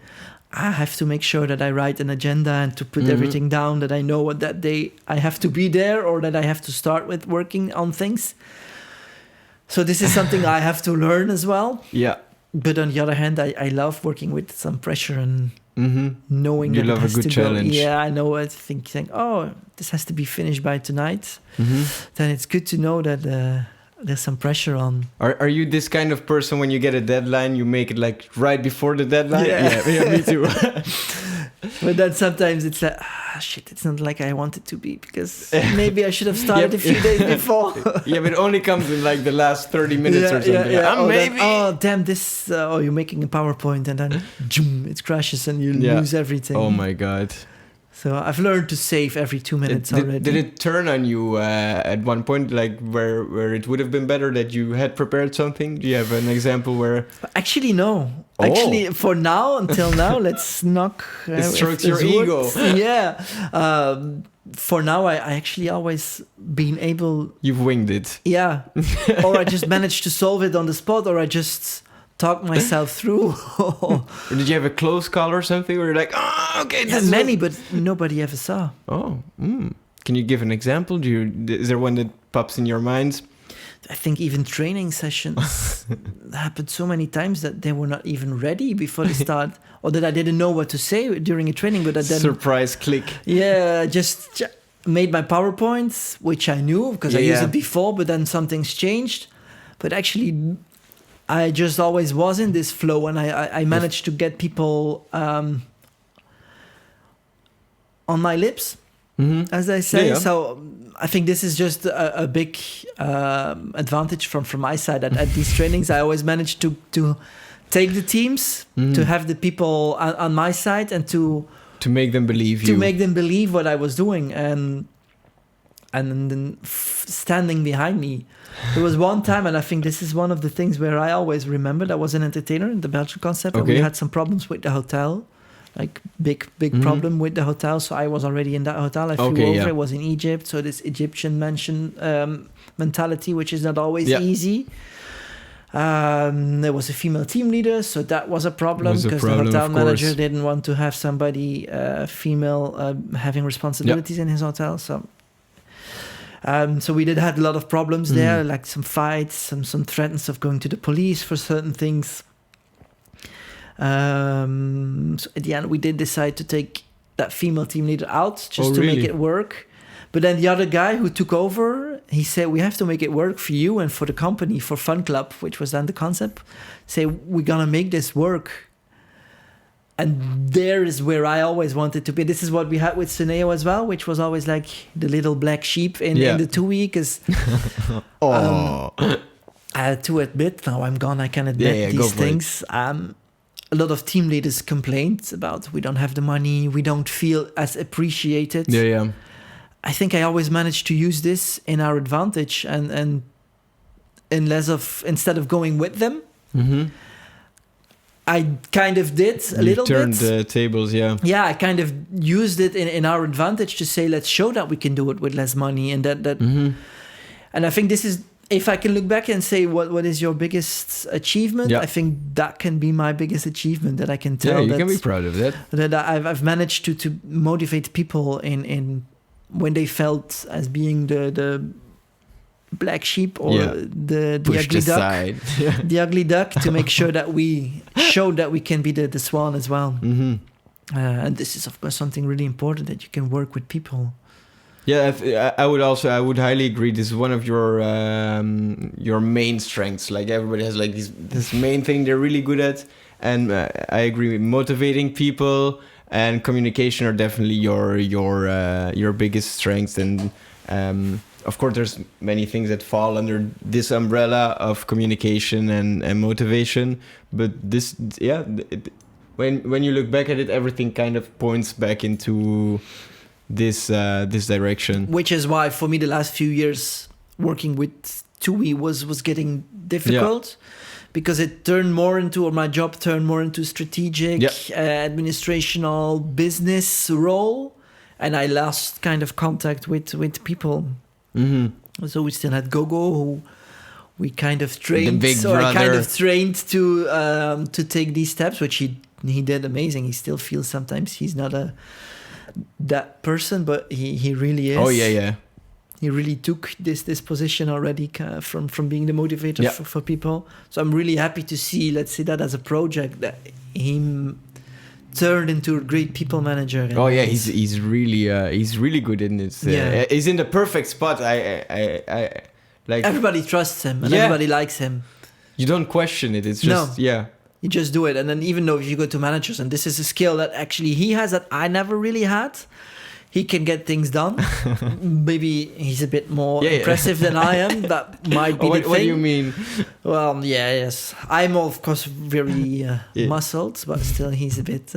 I have to make sure that I write an agenda and to put everything down, that I know what that day I have to be there, or that I have to start with working on things. So this is something I have to learn as well. Yeah. But on the other hand, I love working with some pressure and knowing you that love it has a good to challenge. Go. Yeah, I know. I think, this has to be finished by tonight. Then it's good to know that there's some pressure on. Are you this kind of person, when you get a deadline, you make it like right before the deadline? Yeah, me too. But then sometimes it's like, shit, it's not like I want it to be, because maybe I should have started a few days before. But it only comes in like the last 30 minutes or something. Maybe. Damn, this, you're making a PowerPoint and then it crashes and you lose everything. Oh my God. So I've learned to save every 2 minutes already. Did it turn on you at one point, like where it would have been better that you had prepared something? Do you have an example where? Actually, no. Actually, for now, until now, let's knock. It strokes your ego. Yeah. For now, I actually always been able. You've winged it. Yeah. Or I just managed to solve it on the spot, or I just talk myself through. Or did you have a close call or something where you're like, okay, this many, but nobody ever saw. Can you give an example? Is there one that pops in your mind? I think even training sessions happened so many times that they were not even ready before they start, or that I didn't know what to say during a training, but I then surprise click. Yeah, just made my PowerPoints, which I knew because I used it before, but then something's changed. But actually, I just always was in this flow, and I managed to get people on my lips as I say. Yeah. So I think this is just a big advantage from my side. At these trainings, I always manage to take the teams, to have the people on my side, and to make them believe you. To make them believe what I was doing, and then standing behind me. There was one time, and I think this is one of the things where I always remembered. I was an entertainer in the Belgian concept, and we had some problems with the hotel. Like big problem with the hotel. So I was already in that hotel. I flew over. Yeah. It was in Egypt. So this Egyptian mentality, which is not always easy. There was a female team leader, so that was a problem because the hotel manager didn't want to have somebody female having responsibilities in his hotel. So we did have a lot of problems there, like some fights, some threats of going to the police for certain things. So at the end, we did decide to take that female team leader out just to make it work. But then the other guy who took over, he said, we have to make it work for you and for the company, for Funclub, which was then the concept. Say, we're going to make this work. And there is where I always wanted to be. This is what we had with Suneo as well, which was always like the little black sheep in the TUI. Because I had to admit, now I'm gone, I can admit these things. A lot of team leaders complained about we don't have the money, we don't feel as appreciated. I think I always managed to use this in our advantage, and instead of going with them, I kind of did a little bit. Turned the tables, Yeah, I kind of used it in our advantage to say, let's show that we can do it with less money, and that. And I think this is. If I can look back and say what is your biggest achievement, I think that can be my biggest achievement, that I can tell. Yeah, you can be proud of that. That I've managed to motivate people in when they felt as being the black sheep or the ugly duck, the ugly duck, to make sure that we showed that we can be the swan as well. And this is of course something really important, that you can work with people. Yeah, I would highly agree. This is one of your main strengths. Like everybody has like this main thing they're really good at, and I agree. Motivating people and communication are definitely your biggest strengths. And of course, there's many things that fall under this umbrella of communication and motivation. But this, when you look back at it, everything kind of points back into this direction, which is why for me the last few years working with TUI was getting difficult, because it turned more into, or my job turned more into strategic, administrational business role, and I lost kind of contact with people. So we still had Gogo, who we kind of trained, I kind of trained to take these steps, which he did amazing. He still feels sometimes he's not that person, but he really is. He really took this position already from being the motivator for people. So I'm really happy to see, let's say that as a project, that he turned into a great people manager. He's really good in this. He's in the perfect spot. I like, everybody trusts him and everybody likes him. You don't question it. It's just You just do it. And then even though if you go to managers, and this is a skill that actually he has that I never really had, he can get things done. Maybe he's a bit more impressive than I am. That might be the thing. What do you mean? Well, yes. I'm of course very muscled, but still he's a bit...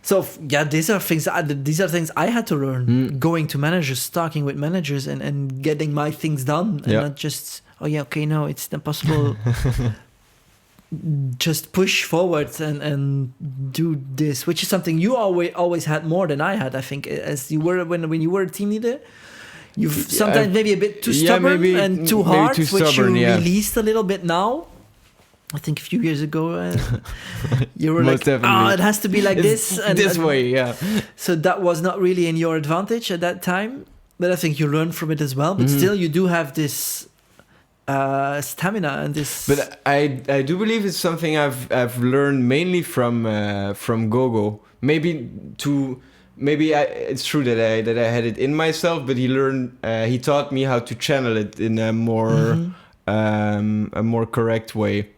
So these are things I had to learn. Going to managers, talking with managers, and getting my things done, and not just... no, it's not possible. Just push forward and do this, which is something you always had more than I had. I think as you were when you were a team leader, you've sometimes maybe a bit too stubborn and too hard, which you released a little bit now. I think a few years ago, you were like, it has to be like this. And this way, So that was not really in your advantage at that time. But I think you learned from it as well. But still, you do have this stamina and this. But I do believe it's something I've learned mainly from Gogo. It's true that I had it in myself, but he taught me how to channel it in a more correct way.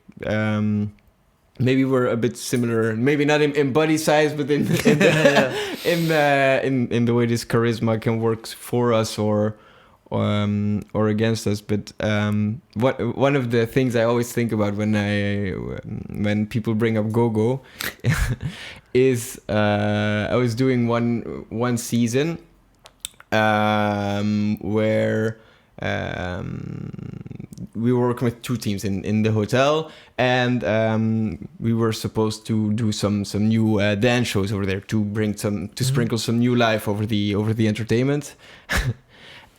maybe we're a bit similar. Maybe not in body size, but in in the way this charisma can work for us or against us. But one of the things I always think about when people bring up Gogo is I was doing one season where we were working with 2 teams in the hotel, and we were supposed to do some new dance shows over there to bring sprinkle some new life over the entertainment.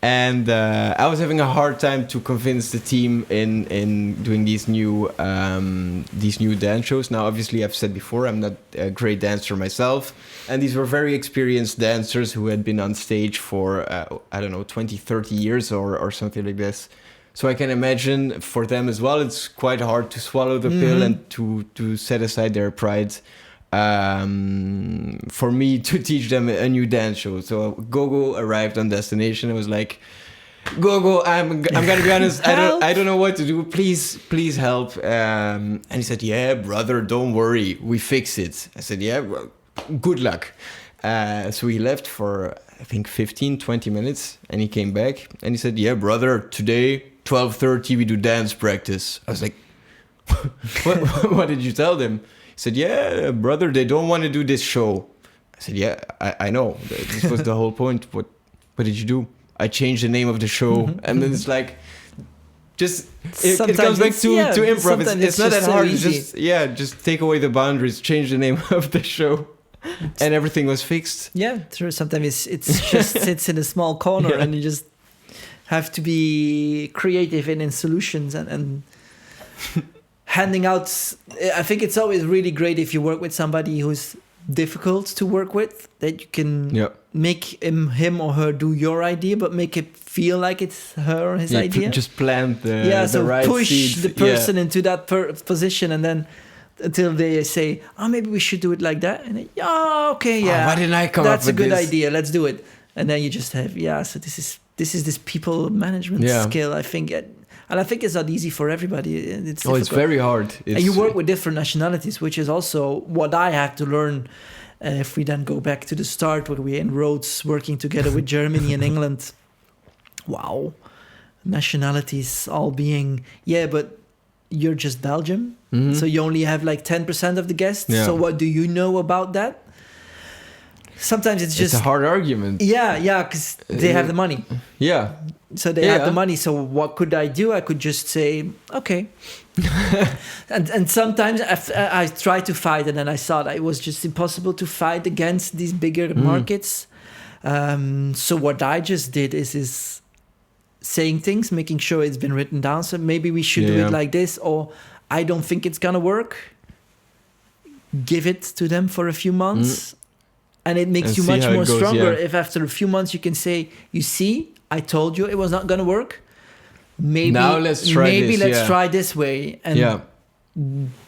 And I was having a hard time to convince the team in doing these new dance shows. Now, obviously, I've said before, I'm not a great dancer myself. And these were very experienced dancers who had been on stage for, 20, 30 years or something like this. So I can imagine for them as well, it's quite hard to swallow the pill and to set aside their pride. For me to teach them a new dance show. So Gogo arrived on destination and was like, Gogo, I'm gonna be honest, I don't know what to do. Please help. And he said, yeah, brother, don't worry, we fix it. I said, yeah, well, good luck. So he left for I think 15-20 minutes, and he came back and he said, yeah, brother, today 12:30 we do dance practice. I was like, what did you tell them? He said, yeah, brother, they don't want to do this show. I said, yeah, I know. This was the whole point. What did you do? I changed the name of the show. And then it's like, it comes back to improv. It's not that hard. Easy. It's just take away the boundaries, change the name of the show, and everything was fixed. Yeah, true. Sometimes it's just sits in a small corner, and you just have to be creative in solutions and handing out. I think it's always really great if you work with somebody who's difficult to work with, that you can make him or her do your idea, but make it feel like it's her or his idea. Just plant the right push seeds. The person into that position, and then until they say, oh, maybe we should do it like that, and then, okay, why didn't I come up with this? That's a good idea, let's do it. And then you just have so this is this people management skill, I think. And I think it's not easy for everybody. It's very hard. And you work with different nationalities, which is also what I had to learn. If we then go back to the start, where we enrolled working together with Germany and England. Wow. Nationalities all being, but you're just Belgium. Mm-hmm. So you only have like 10% of the guests. Yeah. So what do you know about that? Sometimes it's a hard argument. Yeah, because they have the money. Yeah. So they have the money. So what could I do? I could just say, okay. and sometimes I tried to fight, and then I saw that it was just impossible to fight against these bigger markets. So what I just did is saying things, making sure it's been written down. So maybe we should do it like this, or I don't think it's going to work. Give it to them for a few months. And it makes you much more stronger if after a few months you can say, you see, I told you it was not going to work. Maybe now let's try this way. And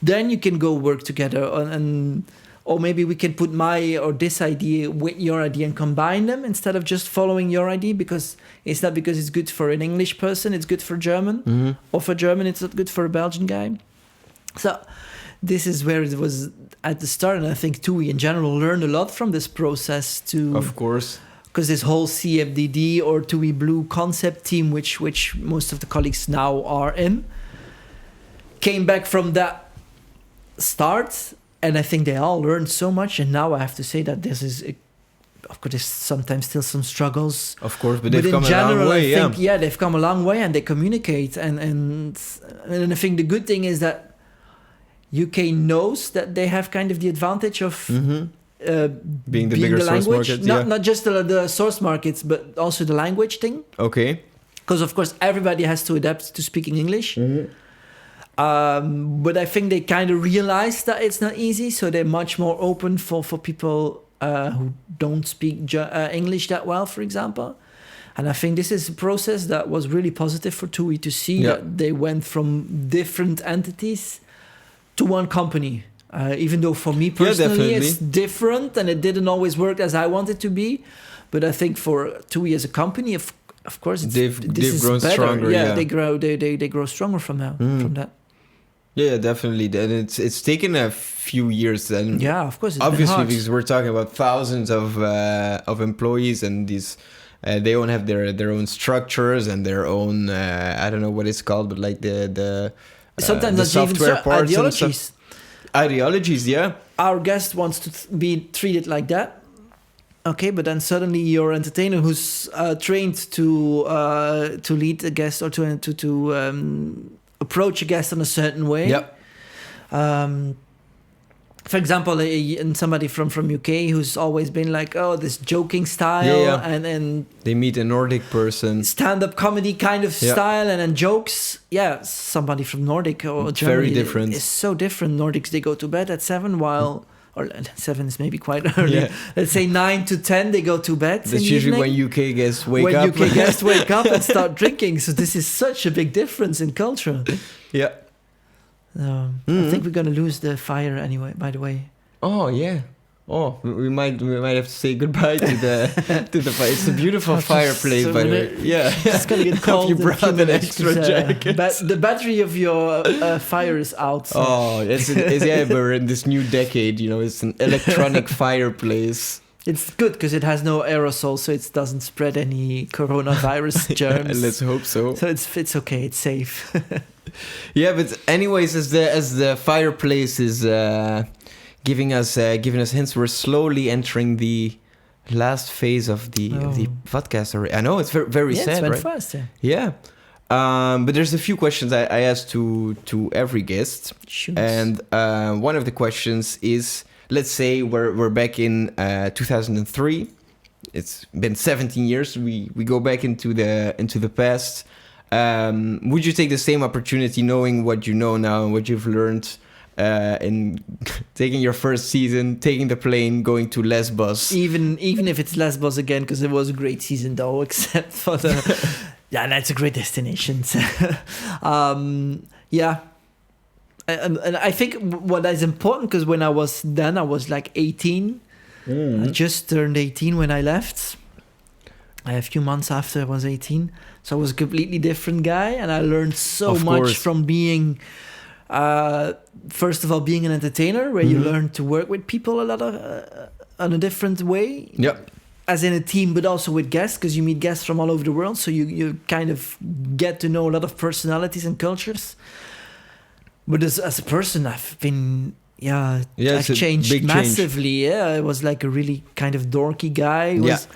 then you can go work together. Or maybe we can put my or this idea with your idea and combine them instead of just following your idea, because it's not because it's good for an English person, it's good for German. Mm-hmm. Or for German, it's not good for a Belgian guy. So this is where it was at the start, and I think TUI in general learned a lot from this process too. Of course. Because this whole CFDD or TUI Blue concept team, which most of the colleagues now are in, came back from that start, and I think they all learned so much. And now I have to say that this is, of course, there's sometimes still some struggles. Of course, but they've come a long way. I think, they've come a long way, and they communicate. And I think the good thing is that UK knows that they have kind of the advantage of being the bigger source market. Not just the source markets, but also the language thing. Okay. Because, of course, everybody has to adapt to speaking English. Mm-hmm. But I think they kind of realize that it's not easy, so they're much more open for people who don't speak English that well, for example. And I think this is a process that was really positive for TUI to see that they went from different entities to one company. Even though for me personally it's different and it didn't always work as I wanted to be, but I think for TUI as a company, of course, they've grown stronger. They grow stronger from now. From that. Yeah, definitely. And it's taken a few years, and Yeah, of course. It's obviously been hard. because we're talking about thousands of employees, and these they all have their own structures and their own I don't know what it's called, but like the Sometimes the that's even software parts and stuff. ideologies. Ideologies, yeah. Our guest wants to be treated like that. Okay, but then suddenly your entertainer who's trained to lead a guest or to approach a guest in a certain way. Yep. For example, and somebody from UK who's always been like, oh, this joking style and They meet a Nordic person. stand-up comedy kind of style and then jokes. Yeah, somebody from Nordic or Germany. Very different. It's so different. Nordics, they go to bed at 7 while... Or 7 is maybe quite early. Yeah. Let's say 9 to 10, they go to bed. That's usually when UK guests wake when up. UK guests wake up and start drinking. So this is such a big difference in culture. Yeah. I think we're gonna lose the fire anyway. By the way. Oh yeah. Oh, we might have to say goodbye to the fire. It's a beautiful fireplace, by the way. Yeah, it's gonna get cold. You brought an minutes, extra jacket. The battery of your fire is out. So. Oh, we're in this new decade. You know, it's an electronic fireplace. It's good because it has no aerosol, so it doesn't spread any coronavirus germs. Let's hope so. So it's okay. It's safe. Yeah, but anyways, as the fireplace is giving us hints, we're slowly entering the last phase of the podcast already. I know it's very, very sad, it's went right? fast. Yeah. But there's a few questions I asked to every guest. Shoot. And one of the questions is, let's say we're back in 2003. It's been 17 years. We go back into the past. Would you take the same opportunity, knowing what you know now and what you've learned in taking your first season, taking the plane, going to Lesbos? Even if it's Lesbos again, because it was a great season though, except for the... Yeah, that's a great destination. Yeah. And I think what is important, because when I was like 18. I just turned 18 when I left. A few months after I was 18. So I was a completely different guy, and I learned so much from being... first of all, being an entertainer, where you learn to work with people a lot on a different way. Yep. As in a team, but also with guests, because you meet guests from all over the world, so you kind of get to know a lot of personalities and cultures. But as a person, I've been... I've changed massively. Yeah, I was like a really kind of dorky guy. I was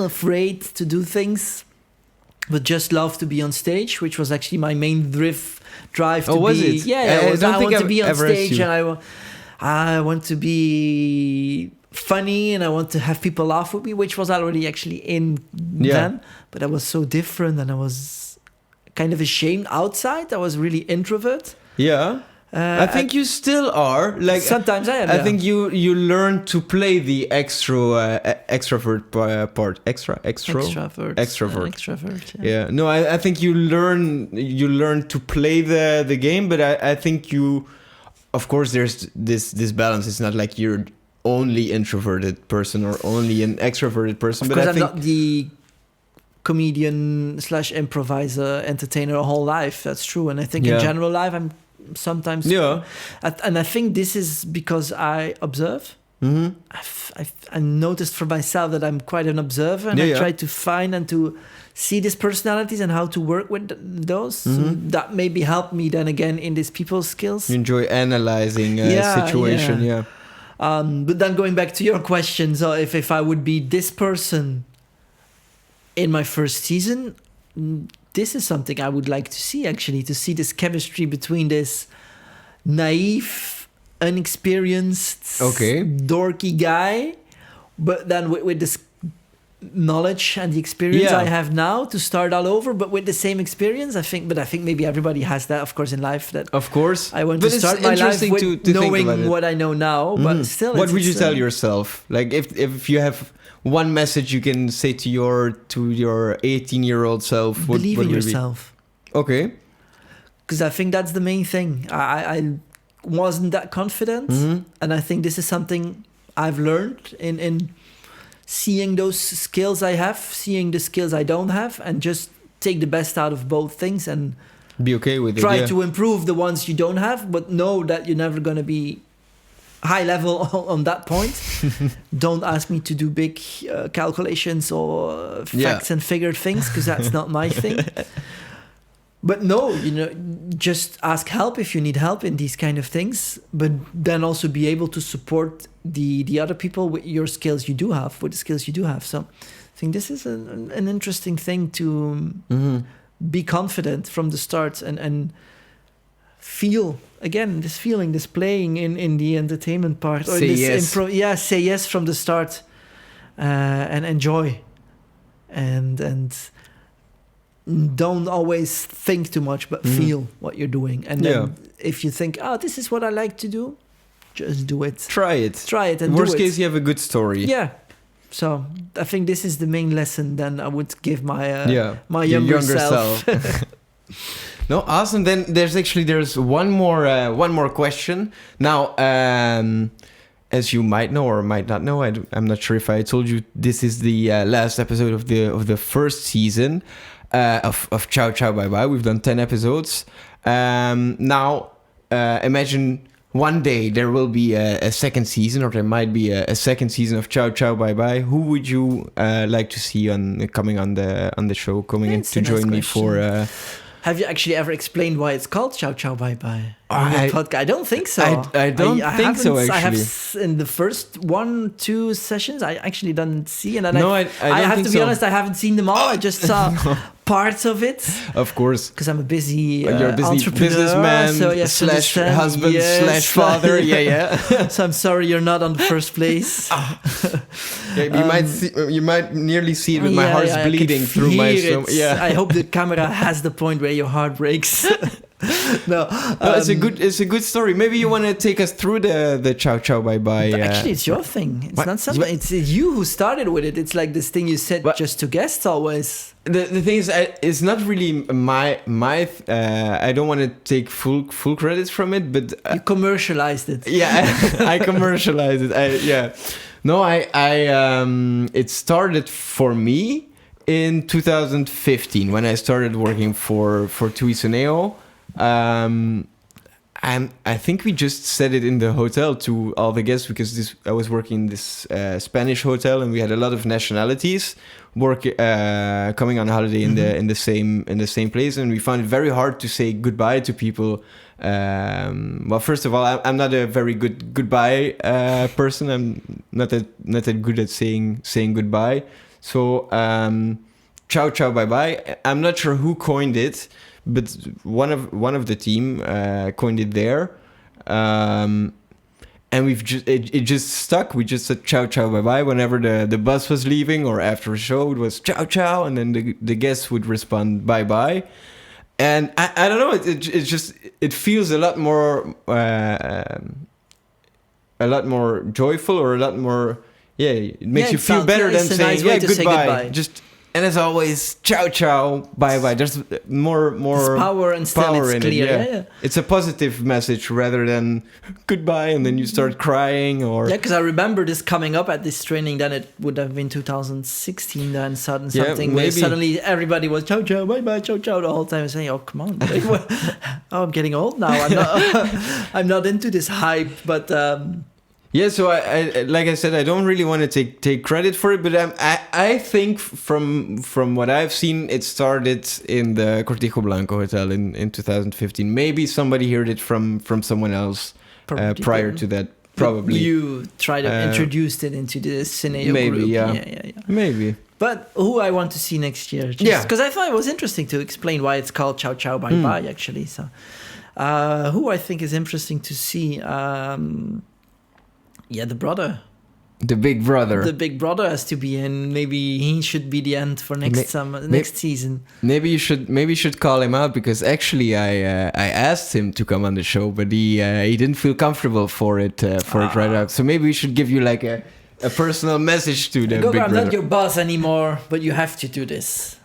afraid to do things, but just loved to be on stage, which was actually my main drive to was be. it? Yeah, I want to be on stage, and I want to be funny, and I want to have people laugh with me, which was already actually in them. But I was so different, and I was kind of ashamed outside. I was really introvert. Yeah. I think you still are. Like sometimes I am. I think you learn to play the extrovert part. Extrovert. Yeah. No, I think you learn to play the game, but I think you, of course, there's this balance. It's not like you're only introverted person or only an extroverted person. Because I'm not the comedian / improviser, entertainer a whole life. That's true, and I think in general life I'm sometimes and I think this is because I observe. I noticed for myself that I'm quite an observer, and I try to find and to see these personalities and how to work with those. That maybe helped me then again in these people skills. You enjoy analyzing situation. But then going back to your question, so if I would be this person in my first season, this is something I would like to see, actually, to see this chemistry between this naive, inexperienced, dorky guy, but then with this knowledge and the experience I have now to start all over, but with the same experience. I think maybe everybody has that, of course, in life. That of course, I want to start my life with knowing what I know now, but still. What would you tell yourself? Like if you have one message you can say to your 18-year-old self, believe in yourself. Okay. Because I think that's the main thing. I wasn't that confident, and I think this is something I've learned in seeing those skills I have, seeing the skills I don't have, and just take the best out of both things and Be okay with it. Try to improve the ones you don't have, but know that you're never going to be high level on that point. Don't ask me to do big calculations or facts and figure things, because that's not my thing. But no, just ask help if you need help in these kind of things, but then also be able to support the other people with your skills you do have, with the skills you do have. So I think this is an interesting thing to be confident from the start and feel, again, this feeling, this playing in the entertainment part. Or Say this yes. Say yes from the start and enjoy. And don't always think too much, but feel what you're doing. And then if you think, this is what I like to do, just do it. Try it. And Worst do case, it. you have a good story. Yeah. So I think this is the main lesson then I would give my my Your younger self. No, awesome. Then there's one more question. Now, as you might know or might not know, I'm not sure if I told you, this is the last episode of the first season of Ciao Ciao Bye Bye. We've done 10 episodes. Now, imagine one day there will be a second season, or there might be a second season of Ciao Ciao Bye Bye. Who would you like to see coming on the show, coming in to join me for? Have you actually ever explained why it's called Ciao Ciao Bye Bye? I don't think so. I don't think so, actually. I have in the first 1-2 sessions, I actually didn't see. And then I have to be honest, I haven't seen them all. I just saw parts of it. Of course. Because I'm a busy, you're a busy entrepreneur. Businessman So slash husband slash father. Yeah. So I'm sorry you're not on the first place. You might nearly see it with my heart's bleeding through my stomach. Yeah. I hope the camera has the point where your heart breaks. No, it's a good story. Maybe you want to take us through the Ciao Ciao Bye Bye. Actually, it's your thing. It's not something. It's you who started with it. It's like this thing you said just to guests always. The thing is, it's not really my. I don't want to take full credits from it, but you commercialized it. Yeah, I commercialized it. No, it started for me in 2015 when I started working for TUI SUNEO. I think we just said it in the hotel to all the guests, because I was working in this Spanish hotel, and we had a lot of nationalities coming on holiday in the same place, and we found it very hard to say goodbye to people. Well, first of all, I'm not a very good goodbye person. I'm not that good at saying goodbye. So Ciao Ciao Bye Bye. I'm not sure who coined it, but one of the team coined it there, and it just stuck. We just said Ciao Ciao Bye Bye whenever the bus was leaving or after a show. It was Ciao Ciao, and then the guests would respond Bye Bye. And I don't know. It feels a lot more joyful, or a lot more. Yeah, it makes you feel better than saying goodbye. And as always, ciao ciao, bye bye. There's more power and still power it's in clear. it. Yeah. It's a positive message rather than goodbye and then you start crying or. Yeah, because I remember this coming up at this training. Then it would have been 2016. Then something where suddenly everybody was ciao ciao, bye bye, ciao ciao the whole time, saying, "Oh come on, I'm getting old now. I'm not into this hype." But yeah, so I like I said, I don't really want to take credit for it, but I think from what I've seen, it started in the Cortijo Blanco Hotel in 2015. Maybe somebody heard it from someone else prior to that. Probably you tried to introduce it into the SUNEO group. Yeah. Maybe. But who I want to see next year, because I thought it was interesting to explain why it's called Ciao Ciao Bye Bye. Actually, so who I think is interesting to see. Yeah, the brother. The big brother. The big brother has to be in. Maybe he should be the end for next season. Maybe you should call him out, because actually I asked him to come on the show, but he didn't feel comfortable for it right out. So maybe we should give you like a personal message to the big brother. I'm not your boss anymore, but you have to do this.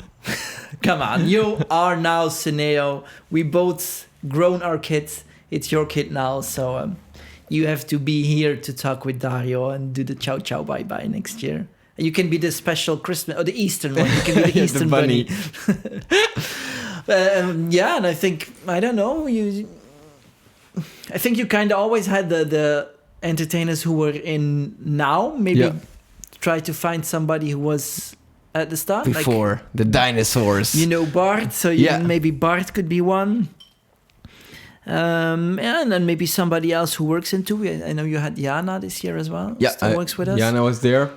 Come on, you are now SUNEO. We both grown our kids. It's your kid now, so. You have to be here to talk with Dario and do the Ciao Ciao Bye Bye next year. You can be the special Christmas or the Eastern one. You can be the Eastern bunny. Yeah, and I think, I don't know, I think you kind of always had the entertainers who were in now. Maybe try to find somebody who was at the start. Before, like, the dinosaurs. You know Bart, so maybe Bart could be one. And then maybe somebody else who works in TUI. I know you had Jana this year as well. Yeah, still works with us. Jana was there.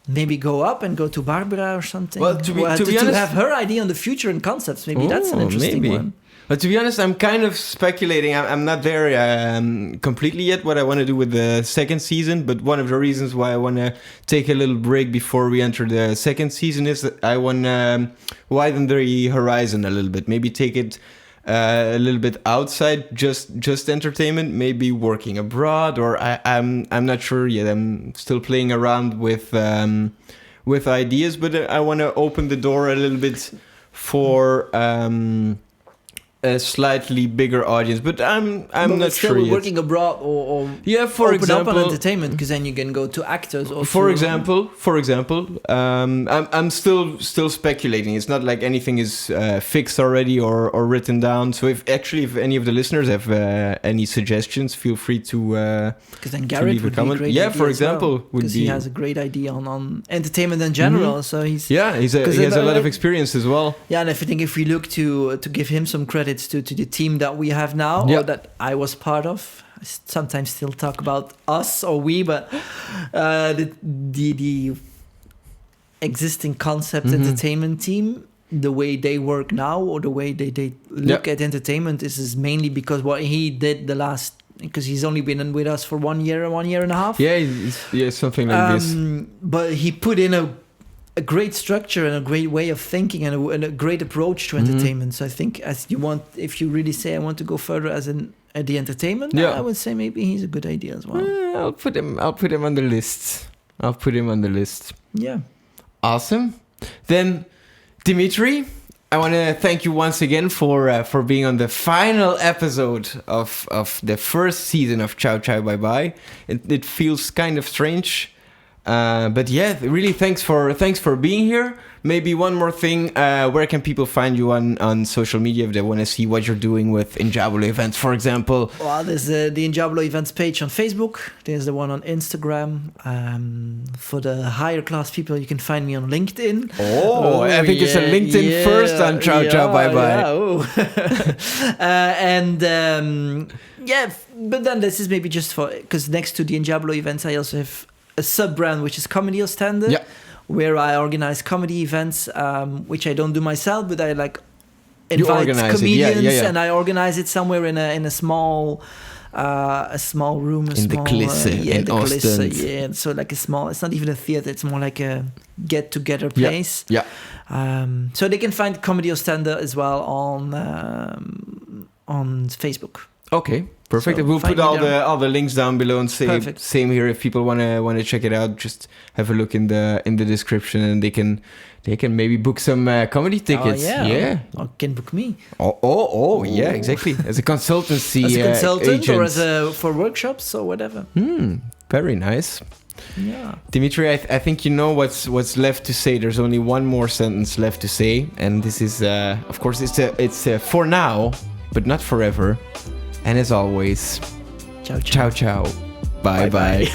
Maybe go up and go to Barbara or something. Well, to be honest, to have her idea on the future and concepts. Maybe that's an interesting one. But to be honest, I'm kind of speculating. I'm not there completely yet what I want to do with the second season. But one of the reasons why I want to take a little break before we enter the second season is that I want to widen the horizon a little bit. Maybe take it a little bit outside just entertainment. Maybe working abroad, or I'm not sure yet. I'm still playing around with ideas, but I want to open the door a little bit for a slightly bigger audience, but I'm not sure yet. Working abroad or for open example, up on entertainment, because then you can go to actors. Or for example, I'm still speculating. It's not like anything is fixed already or written down. So if any of the listeners have any suggestions, feel free to because then Garrett would comment. Be a great for example, because he has a great idea on entertainment in general. Mm-hmm. So he has a lot of experience as well. Yeah, and I think if we look to give him some credits to the team that we have now, or that I was part of. I sometimes still talk about us or we, but the existing concept entertainment team, the way they work now or the way they look at entertainment is mainly because what he did because he's only been with us for 1 year and a half. Yeah, something like this. But he put in a great structure and a great way of thinking and a great approach to entertainment. So I think if you really say I want to go further at the entertainment, I would say maybe he's a good idea as well. I'll put him on the list. Yeah. Awesome. Then Dimitri, I want to thank you once again for being on the final episode of the first season of Ciao Ciao Bye Bye. It feels kind of strange. But really thanks for being here. Maybe one more thing, where can people find you on social media if they want to see what you're doing with Injabulo Events, for example? Well, there's the Injabulo Events page on Facebook. There's the one on Instagram. For the higher class people, you can find me on LinkedIn. I think it's a LinkedIn first on Ciao Ciao Bye Bye. But then this is maybe just because next to the Injabulo Events, I also have a sub-brand which is Comedy Oostende, where I organize comedy events, which I don't do myself, but I invite comedians and I organize it somewhere in a small room, the Klisse in Oostende. Yeah, so like it's not even a theater, it's more like a get-together place. So they can find Comedy Oostende as well on Facebook. Okay, perfect. So we'll put all the links down below and same here. If people want to check it out, just have a look in the description, and they can maybe book some comedy tickets. Or can book me. Yeah, exactly. As a consultancy, as a consultant, agent. or for workshops or whatever. Very nice. Yeah, Dimitri, I think you know what's left to say. There's only one more sentence left to say, and this is, of course, it's for now, but not forever. And as always, ciao ciao. Ciao ciao. Bye bye.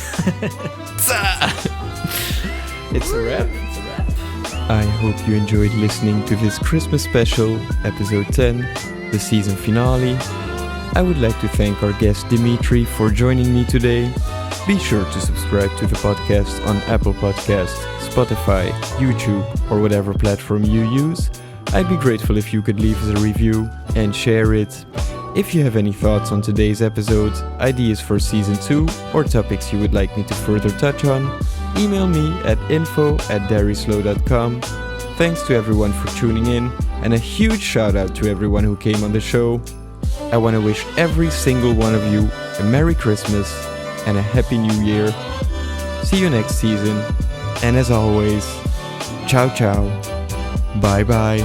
It's a wrap. I hope you enjoyed listening to this Christmas special, episode 10, the season finale. I would like to thank our guest Dimitri for joining me today. Be sure to subscribe to the podcast on Apple Podcasts, Spotify, YouTube, or whatever platform you use. I'd be grateful if you could leave us a review and share it. If you have any thoughts on today's episode, ideas for season 2, or topics you would like me to further touch on, email me at info@darislow.com. Thanks to everyone for tuning in, and a huge shout out to everyone who came on the show. I want to wish every single one of you a Merry Christmas and a Happy New Year. See you next season, and as always, ciao ciao, bye bye.